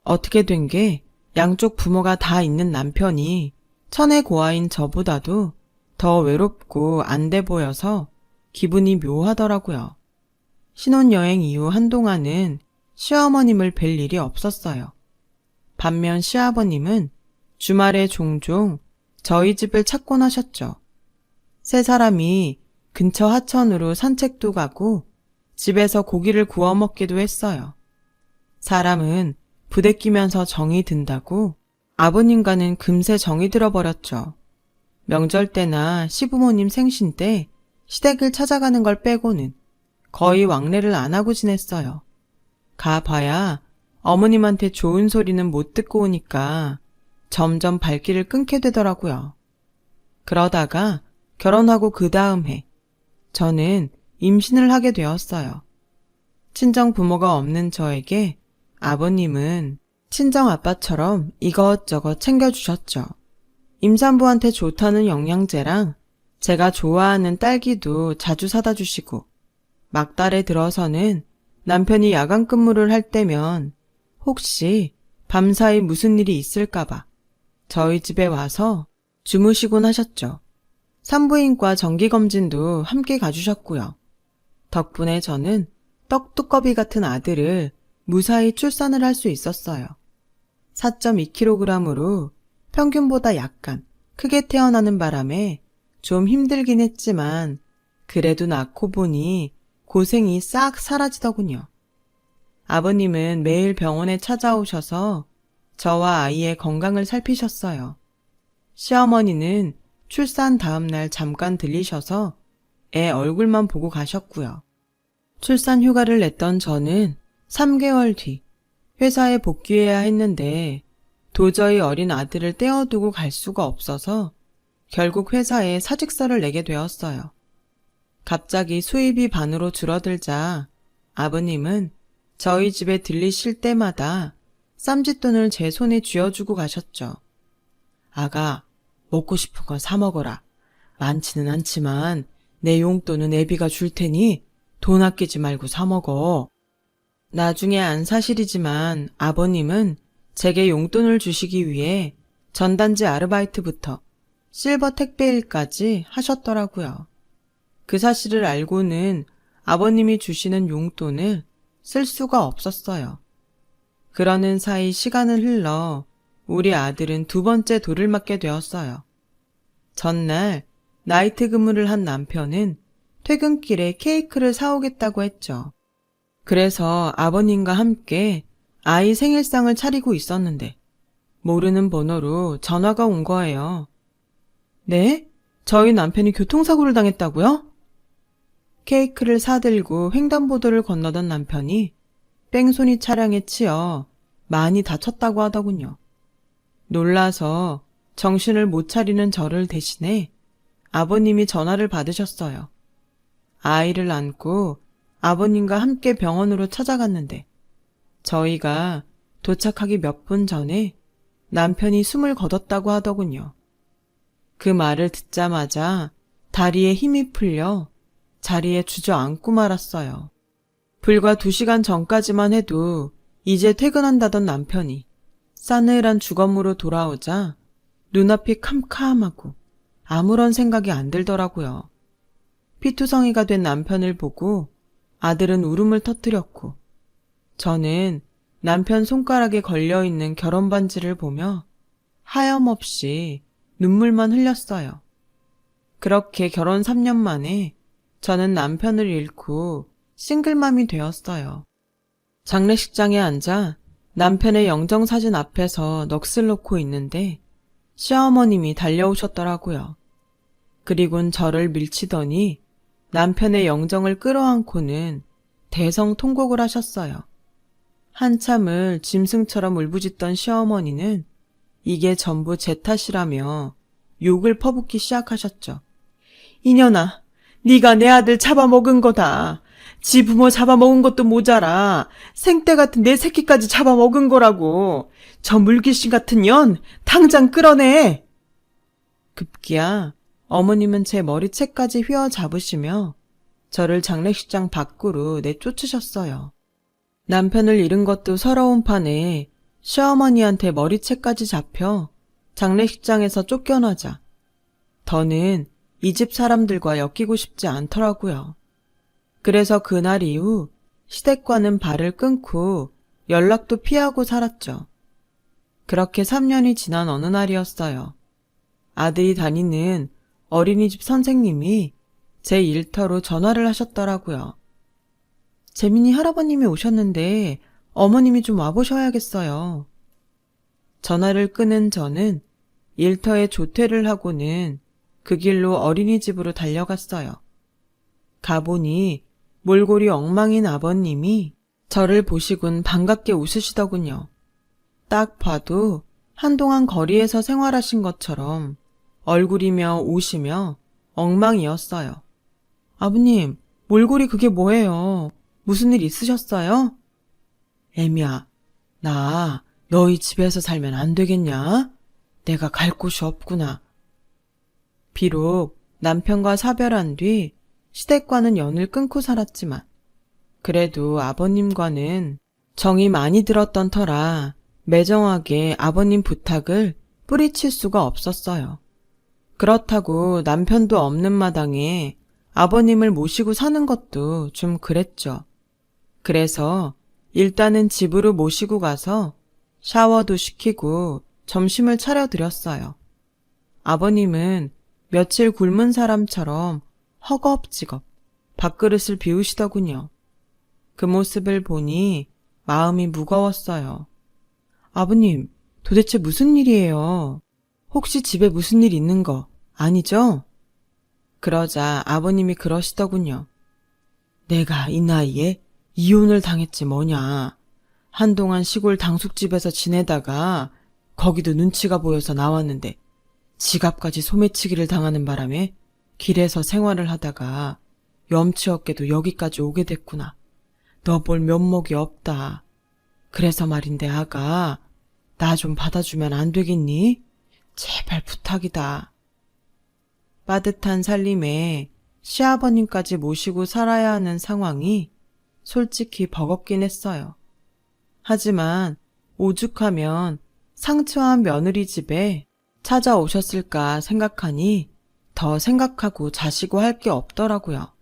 어떻게 된 게 양쪽 부모가 다 있는 남편이 천의 고아인 저보다도 더 외롭고 안 돼 보여서 기분이 묘하더라고요. 신혼여행 이후 한동안은 시어머님을 뵐 일이 없었어요. 반면 시아버님은 주말에 종종 저희 집을 찾곤 하셨죠. 세 사람이 근처 하천으로 산책도 가고 집에서 고기를 구워 먹기도 했어요. 사람은 부대끼면서 정이 든다고 아버님과는 금세 정이 들어버렸죠. 명절 때나 시부모님 생신 때 시댁을 찾아가는 걸 빼고는 거의 왕래를 안 하고 지냈어요. 가봐야 어머님한테 좋은 소리는 못 듣고 오니까 점점 발길을 끊게 되더라고요. 그러다가 결혼하고 그 다음 해 저는 임신을 하게 되었어요. 친정 부모가 없는 저에게 아버님은 친정 아빠처럼 이것저것 챙겨주셨죠. 임산부한테 좋다는 영양제랑 제가 좋아하는 딸기도 자주 사다 주시고 막달에 들어서는 남편이 야간 근무를 할 때면 혹시 밤사이 무슨 일이 있을까봐 저희 집에 와서 주무시곤 하셨죠. 산부인과 정기검진도 함께 가주셨고요. 덕분에 저는 떡두꺼비 같은 아들을 무사히 출산을 할 수 있었어요. 4.2kg으로 평균보다 약간 크게 태어나는 바람에 좀 힘들긴 했지만 그래도 낳고 보니 고생이 싹 사라지더군요. 아버님은 매일 병원에 찾아오셔서 저와 아이의 건강을 살피셨어요. 시어머니는 출산 다음 날 잠깐 들리셔서 애 얼굴만 보고 가셨고요. 출산 휴가를 냈던 저는 3개월 뒤 회사에 복귀해야 했는데 도저히 어린 아들을 떼어두고 갈 수가 없어서 결국 회사에 사직서를 내게 되었어요. 갑자기 수입이 반으로 줄어들자 아버님은 저희 집에 들리실 때마다 쌈짓돈을 제 손에 쥐어주고 가셨죠. 아가, 먹고 싶은 거 사 먹어라. 많지는 않지만 내 용돈은 애비가 줄 테니 돈 아끼지 말고 사 먹어. 나중에 안 사실이지만 아버님은 제게 용돈을 주시기 위해 전단지 아르바이트부터 실버 택배일까지 하셨더라고요. 그 사실을 알고는 아버님이 주시는 용돈을 쓸 수가 없었어요. 그러는 사이 시간을 흘러 우리 아들은 2번째 돌을 맞게 되었어요. 전날 나이트 근무를 한 남편은 퇴근길에 케이크를 사오겠다고 했죠. 그래서 아버님과 함께 아이 생일상을 차리고 있었는데 모르는 번호로 전화가 온 거예요. 네? 저희 남편이 교통사고를 당했다고요? 케이크를 사들고 횡단보도를 건너던 남편이 뺑소니 차량에 치여 많이 다쳤다고 하더군요. 놀라서 정신을 못 차리는 저를 대신해 아버님이 전화를 받으셨어요. 아이를 안고 아버님과 함께 병원으로 찾아갔는데 저희가 도착하기 몇 분 전에 남편이 숨을 거뒀다고 하더군요. 그 말을 듣자마자 다리에 힘이 풀려 자리에 주저앉고 말았어요. 불과 2시간 전까지만 해도 이제 퇴근한다던 남편이 싸늘한 주검으로 돌아오자 눈앞이 캄캄하고 아무런 생각이 안 들더라고요. 피투성이가 된 남편을 보고 아들은 울음을 터뜨렸고 저는 남편 손가락에 걸려있는 결혼반지를 보며 하염없이 눈물만 흘렸어요. 그렇게 결혼 3년 만에 저는 남편을 잃고 싱글맘이 되었어요. 장례식장에 앉아 남편의 영정사진 앞에서 넋을 놓고 있는데 시어머님이 달려오셨더라고요. 그리곤 저를 밀치더니 남편의 영정을 끌어안고는 대성통곡을 하셨어요. 한참을 짐승처럼 울부짖던 시어머니는 이게 전부 제 탓이라며 욕을 퍼붓기 시작하셨죠. 이년아, 네가 내 아들 잡아먹은 거다. 지 부모 잡아먹은 것도 모자라 생떼 같은 내 새끼까지 잡아먹은 거라고. 저 물귀신 같은 년 당장 끌어내. 급기야 어머님은 제 머리채까지 휘어잡으시며 저를 장례식장 밖으로 내쫓으셨어요. 남편을 잃은 것도 서러운 판에 시어머니한테 머리채까지 잡혀 장례식장에서 쫓겨나자 더는 이 집 사람들과 엮이고 싶지 않더라고요. 그래서 그날 이후 시댁과는 발을 끊고 연락도 피하고 살았죠. 그렇게 3년이 지난 어느 날이었어요. 아들이 다니는 어린이집 선생님이 제 일터로 전화를 하셨더라고요. 재민이 할아버님이 오셨는데 어머님이 좀 와보셔야겠어요. 전화를 끊은 저는 일터에 조퇴를 하고는 그 길로 어린이집으로 달려갔어요. 가보니 몰골이 엉망인 아버님이 저를 보시곤 반갑게 웃으시더군요. 딱 봐도 한동안 거리에서 생활하신 것처럼 얼굴이며 옷이며 엉망이었어요. 아버님, 몰골이 그게 뭐예요? 무슨 일 있으셨어요? 애미야, 나 너희 집에서 살면 안 되겠냐? 내가 갈 곳이 없구나. 비록 남편과 사별한 뒤 시댁과는 연을 끊고 살았지만 그래도 아버님과는 정이 많이 들었던 터라 매정하게 아버님 부탁을 뿌리칠 수가 없었어요. 그렇다고 남편도 없는 마당에 아버님을 모시고 사는 것도 좀 그랬죠. 그래서 일단은 집으로 모시고 가서 샤워도 시키고 점심을 차려드렸어요. 아버님은 며칠 굶은 사람처럼 허겁지겁 밥그릇을 비우시더군요. 그 모습을 보니 마음이 무거웠어요. 아버님, 도대체 무슨 일이에요? 혹시 집에 무슨 일 있는 거 아니죠? 그러자 아버님이 그러시더군요. 내가 이 나이에 이혼을 당했지 뭐냐. 한동안 시골 당숙집에서 지내다가 거기도 눈치가 보여서 나왔는데 지갑까지 소매치기를 당하는 바람에 길에서 생활을 하다가 염치 없게도 여기까지 오게 됐구나. 너 볼 면목이 없다. 그래서 말인데 아가, 나 좀 받아주면 안 되겠니? 제발 부탁이다. 빠듯한 살림에 시아버님까지 모시고 살아야 하는 상황이 솔직히 버겁긴 했어요. 하지만 오죽하면 상처한 며느리 집에 찾아오셨을까 생각하니 더 생각하고 자시고 할 게 없더라고요.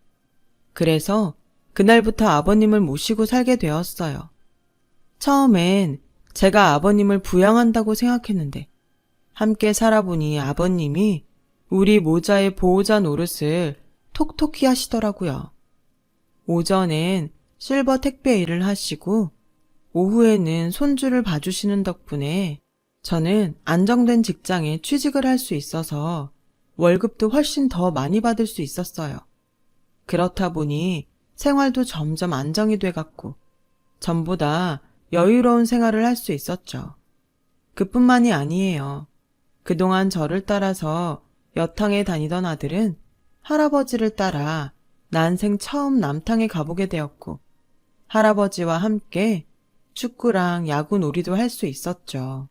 그래서 그날부터 아버님을 모시고 살게 되었어요. 처음엔 제가 아버님을 부양한다고 생각했는데 함께 살아보니 아버님이 우리 모자의 보호자 노릇을 톡톡히 하시더라고요. 오전엔 실버 택배 일을 하시고 오후에는 손주를 봐주시는 덕분에 저는 안정된 직장에 취직을 할 수 있어서 월급도 훨씬 더 많이 받을 수 있었어요. 그렇다 보니 생활도 점점 안정이 돼갔고 전보다 여유로운 생활을 할 수 있었죠. 그뿐만이 아니에요. 그동안 저를 따라서 여탕에 다니던 아들은 할아버지를 따라 난생 처음 남탕에 가보게 되었고 할아버지와 함께 축구랑 야구 놀이도 할 수 있었죠.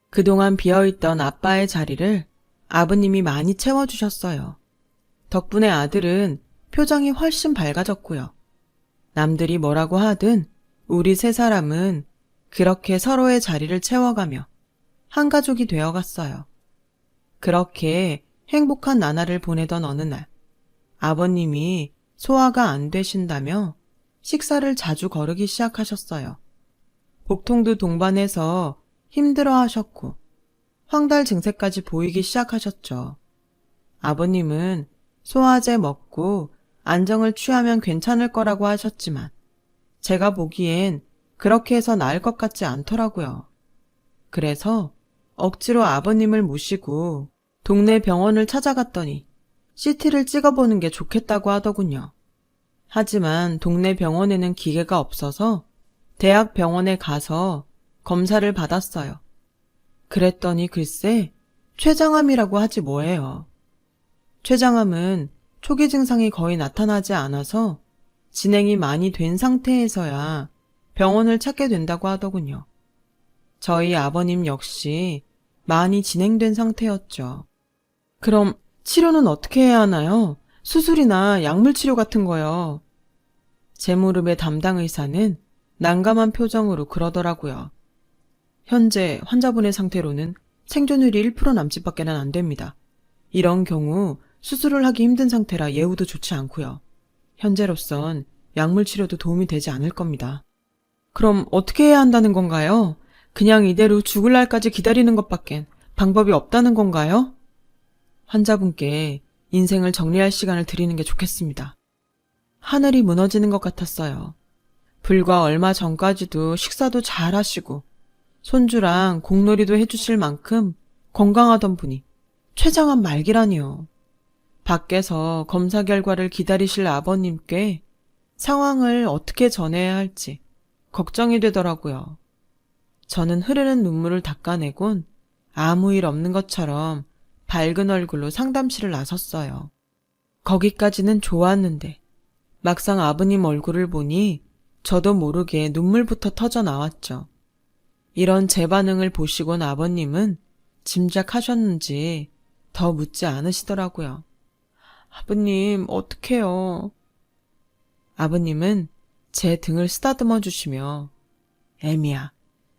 그동안 비어있던 아빠의 자리를 아버님이 많이 채워주셨어요. 덕분에 아들은 표정이 훨씬 밝아졌고요. 남들이 뭐라고 하든 우리 세 사람은 그렇게 서로의 자리를 채워가며 한 가족이 되어갔어요. 그렇게 행복한 나날을 보내던 어느 날 아버님이 소화가 안 되신다며 식사를 자주 거르기 시작하셨어요. 복통도 동반해서 힘들어 하셨고 황달 증세까지 보이기 시작하셨죠. 아버님은 소화제 먹고 안정을 취하면 괜찮을 거라고 하셨지만 제가 보기엔 그렇게 해서 나을 것 같지 않더라고요. 그래서 억지로 아버님을 모시고 동네 병원을 찾아갔더니 CT를 찍어보는 게 좋겠다고 하더군요. 하지만 동네 병원에는 기계가 없어서 대학 병원에 가서 검사를 받았어요. 그랬더니 글쎄 췌장암이라고 하지 뭐예요. 췌장암은 초기 증상이 거의 나타나지 않아서 진행이 많이 된 상태에서야 병원을 찾게 된다고 하더군요. 저희 아버님 역시 많이 진행된 상태였죠. 그럼 치료는 어떻게 해야 하나요? 수술이나 약물 치료 같은 거요. 제 무릎의 담당 의사는 난감한 표정으로 그러더라고요. 현재 환자분의 상태로는 생존율이 1% 남짓밖에는 안 됩니다. 이런 경우 수술을 하기 힘든 상태라 예후도 좋지 않고요. 현재로선 약물 치료도 도움이 되지 않을 겁니다. 그럼 어떻게 해야 한다는 건가요? 그냥 이대로 죽을 날까지 기다리는 것밖엔 방법이 없다는 건가요? 환자분께 인생을 정리할 시간을 드리는 게 좋겠습니다. 하늘이 무너지는 것 같았어요. 불과 얼마 전까지도 식사도 잘 하시고 손주랑 공놀이도 해주실 만큼 건강하던 분이 췌장암 말기라니요. 밖에서 검사 결과를 기다리실 아버님께 상황을 어떻게 전해야 할지 걱정이 되더라고요. 저는 흐르는 눈물을 닦아내곤 아무 일 없는 것처럼 밝은 얼굴로 상담실을 나섰어요. 거기까지는 좋았는데 막상 아버님 얼굴을 보니 저도 모르게 눈물부터 터져 나왔죠. 이런 제 반응을 보시곤 아버님은 짐작하셨는지 더 묻지 않으시더라고요. 아버님, 어떡해요? 아버님은 제 등을 쓰다듬어 주시며 애미야,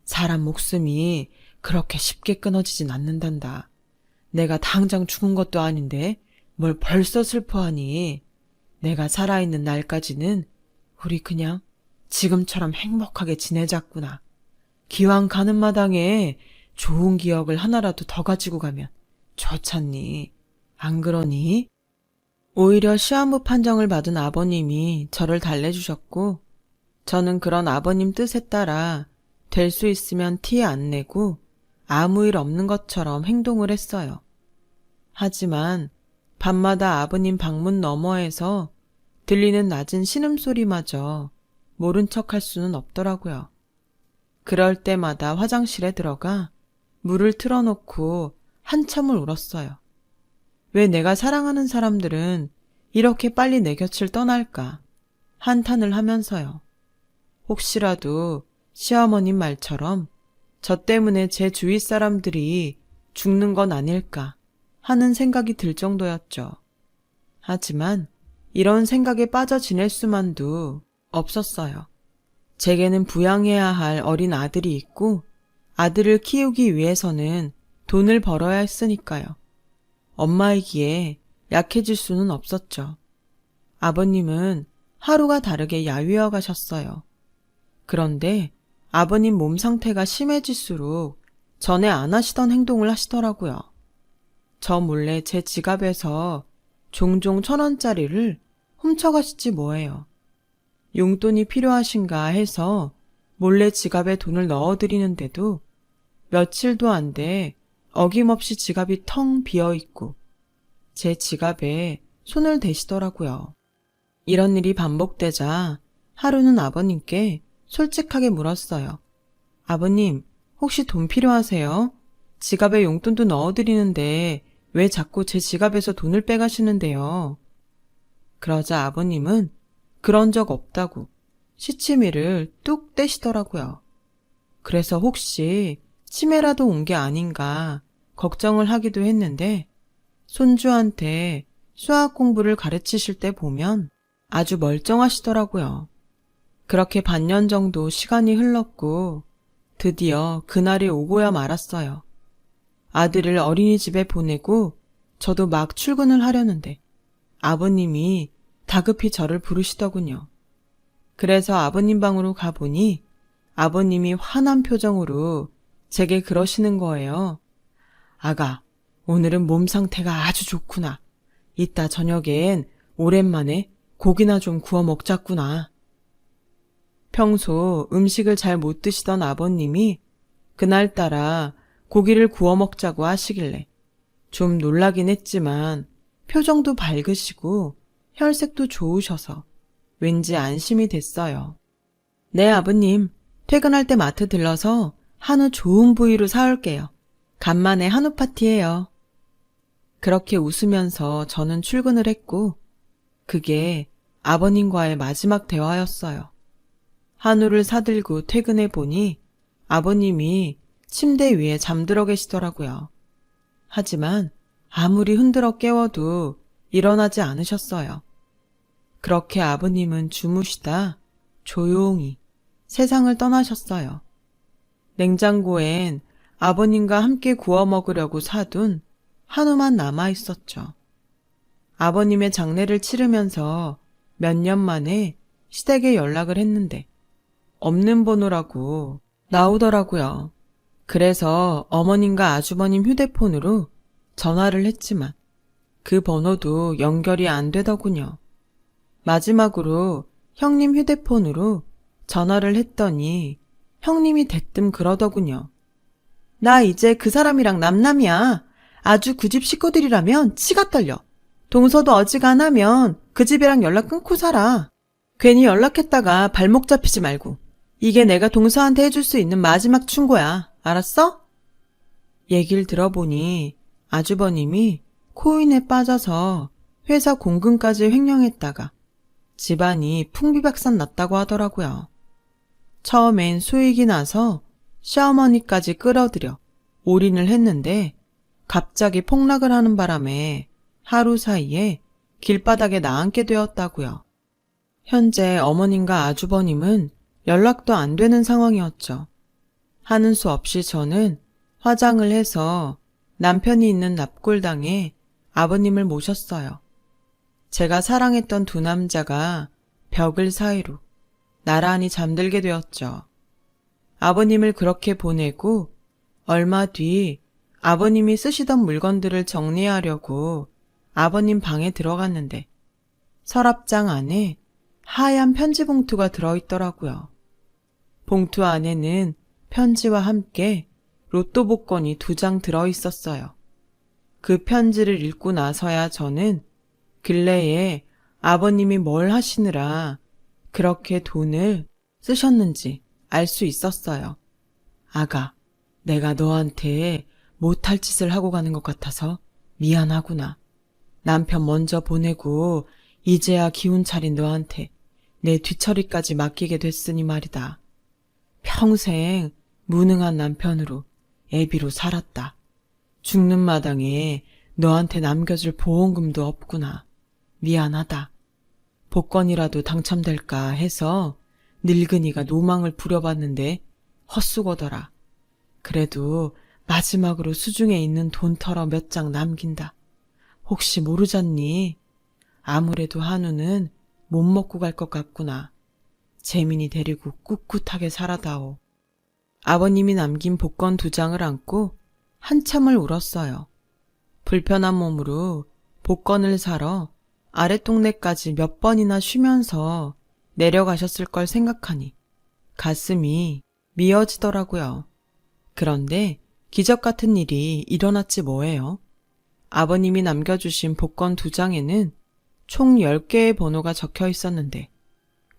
사람 목숨이 그렇게 쉽게 끊어지진 않는단다. 내가 당장 죽은 것도 아닌데 뭘 벌써 슬퍼하니. 내가 살아있는 날까지는 우리 그냥 지금처럼 행복하게 지내자꾸나. 기왕 가는 마당에 좋은 기억을 하나라도 더 가지고 가면 좋잖니. 안 그러니? 오히려 시한부 판정을 받은 아버님이 저를 달래주셨고, 저는 그런 아버님 뜻에 따라 될 수 있으면 티 안 내고 아무 일 없는 것처럼 행동을 했어요. 하지만 밤마다 아버님 방문 너머에서 들리는 낮은 신음소리마저 모른 척할 수는 없더라고요. 그럴 때마다 화장실에 들어가 물을 틀어놓고 한참을 울었어요. 왜 내가 사랑하는 사람들은 이렇게 빨리 내 곁을 떠날까 한탄을 하면서요. 혹시라도 시어머님 말처럼 저 때문에 제 주위 사람들이 죽는 건 아닐까 하는 생각이 들 정도였죠. 하지만 이런 생각에 빠져 지낼 수만도 없었어요. 제게는 부양해야 할 어린 아들이 있고 아들을 키우기 위해서는 돈을 벌어야 했으니까요. 엄마이기에 약해질 수는 없었죠. 아버님은 하루가 다르게 야위어 가셨어요. 그런데 아버님 몸 상태가 심해질수록 전에 안 하시던 행동을 하시더라고요. 저 몰래 제 지갑에서 종종 1,000원짜리를 훔쳐가시지 뭐예요. 용돈이 필요하신가 해서 몰래 지갑에 돈을 넣어드리는데도 며칠도 안 돼 어김없이 지갑이 텅 비어있고 제 지갑에 손을 대시더라고요. 이런 일이 반복되자 하루는 아버님께 솔직하게 물었어요. 아버님, 혹시 돈 필요하세요? 지갑에 용돈도 넣어드리는데 왜 자꾸 제 지갑에서 돈을 빼가시는데요? 그러자 아버님은 그런 적 없다고 시치미를 뚝 떼시더라고요. 그래서 혹시 치매라도 온 게 아닌가 걱정을 하기도 했는데 손주한테 수학 공부를 가르치실 때 보면 아주 멀쩡하시더라고요. 그렇게 반년 정도 시간이 흘렀고 드디어 그날이 오고야 말았어요. 아들을 어린이집에 보내고 저도 막 출근을 하려는데 아버님이 다급히 저를 부르시더군요. 그래서 아버님 방으로 가보니 아버님이 화난 표정으로 제게 그러시는 거예요. 아가, 오늘은 몸 상태가 아주 좋구나. 이따 저녁엔 오랜만에 고기나 좀 구워 먹자꾸나. 평소 음식을 잘 못 드시던 아버님이 그날따라 고기를 구워 먹자고 하시길래 좀 놀라긴 했지만 표정도 밝으시고 혈색도 좋으셔서 왠지 안심이 됐어요. 네, 아버님. 퇴근할 때 마트 들러서 한우 좋은 부위로 사올게요. 간만에 한우 파티예요. 그렇게 웃으면서 저는 출근을 했고 그게 아버님과의 마지막 대화였어요. 한우를 사들고 퇴근해 보니 아버님이 침대 위에 잠들어 계시더라고요. 하지만 아무리 흔들어 깨워도 일어나지 않으셨어요. 그렇게 아버님은 주무시다 조용히 세상을 떠나셨어요. 냉장고엔 아버님과 함께 구워 먹으려고 사둔 한우만 남아 있었죠. 아버님의 장례를 치르면서 몇 년 만에 시댁에 연락을 했는데 없는 번호라고 나오더라고요. 그래서 어머님과 아주버님 휴대폰으로 전화를 했지만 그 번호도 연결이 안 되더군요. 마지막으로 형님 휴대폰으로 전화를 했더니 형님이 대뜸 그러더군요. 나 이제 그 사람이랑 남남이야. 아주 그 집 식구들이라면 치가 떨려. 동서도 어지간하면 그 집이랑 연락 끊고 살아. 괜히 연락했다가 발목 잡히지 말고. 이게 내가 동서한테 해줄 수 있는 마지막 충고야. 알았어? 얘기를 들어보니 아주버님이 코인에 빠져서 회사 공금까지 횡령했다가 집안이 풍비박산 났다고 하더라고요. 처음엔 수익이 나서 시어머니까지 끌어들여 올인을 했는데 갑자기 폭락을 하는 바람에 하루 사이에 길바닥에 나앉게 되었다고요. 현재 어머님과 아주버님은 연락도 안 되는 상황이었죠. 하는 수 없이 저는 화장을 해서 남편이 있는 납골당에 아버님을 모셨어요. 제가 사랑했던 두 남자가 벽을 사이로 나란히 잠들게 되었죠. 아버님을 그렇게 보내고 얼마 뒤 아버님이 쓰시던 물건들을 정리하려고 아버님 방에 들어갔는데 서랍장 안에 하얀 편지 봉투가 들어있더라고요. 봉투 안에는 편지와 함께 로또 복권이 2장 들어있었어요. 그 편지를 읽고 나서야 저는 근래에 아버님이 뭘 하시느라 그렇게 돈을 쓰셨는지 알 수 있었어요. 아가, 내가 너한테 못할 짓을 하고 가는 것 같아서 미안하구나. 남편 먼저 보내고 이제야 기운 차린 너한테 내 뒤처리까지 맡기게 됐으니 말이다. 평생 무능한 남편으로 애비로 살았다. 죽는 마당에 너한테 남겨줄 보험금도 없구나. 미안하다. 복권이라도 당첨될까 해서 늙은이가 노망을 부려봤는데 헛수고더라. 그래도 마지막으로 수중에 있는 돈 털어 몇 장 남긴다. 혹시 모르잖니? 아무래도 한우는 못 먹고 갈 것 같구나. 재민이 데리고 꿋꿋하게 살아다오. 아버님이 남긴 복권 2장을 안고 한참을 울었어요. 불편한 몸으로 복권을 사러 아랫동네까지 몇 번이나 쉬면서 내려가셨을 걸 생각하니 가슴이 미어지더라고요. 그런데 기적 같은 일이 일어났지 뭐예요. 아버님이 남겨주신 복권 2장에는 총 10개의 번호가 적혀 있었는데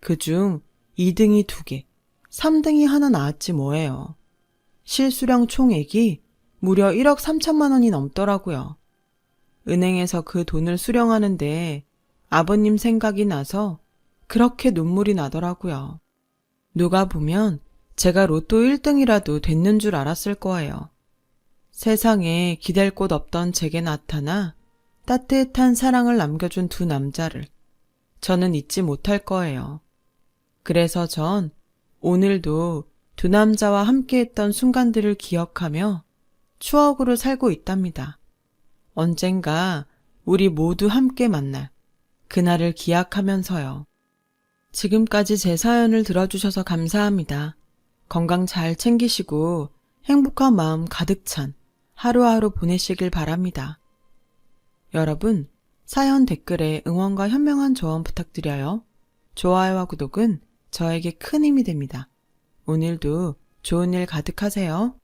그중 2등이 2개, 3등이 하나 나왔지 뭐예요. 실수령 총액이 무려 1억 3천만 원이 넘더라고요. 은행에서 그 돈을 수령하는데 아버님 생각이 나서 그렇게 눈물이 나더라고요. 누가 보면 제가 로또 1등이라도 됐는 줄 알았을 거예요. 세상에 기댈 곳 없던 제게 나타나 따뜻한 사랑을 남겨준 두 남자를 저는 잊지 못할 거예요. 그래서 전 오늘도 두 남자와 함께했던 순간들을 기억하며 추억으로 살고 있답니다. 언젠가 우리 모두 함께 만날 그날을 기약하면서요. 지금까지 제 사연을 들어주셔서 감사합니다. 건강 잘 챙기시고 행복한 마음 가득 찬 하루하루 보내시길 바랍니다. 여러분, 사연 댓글에 응원과 현명한 조언 부탁드려요. 좋아요와 구독은 저에게 큰 힘이 됩니다. 오늘도 좋은 일 가득하세요.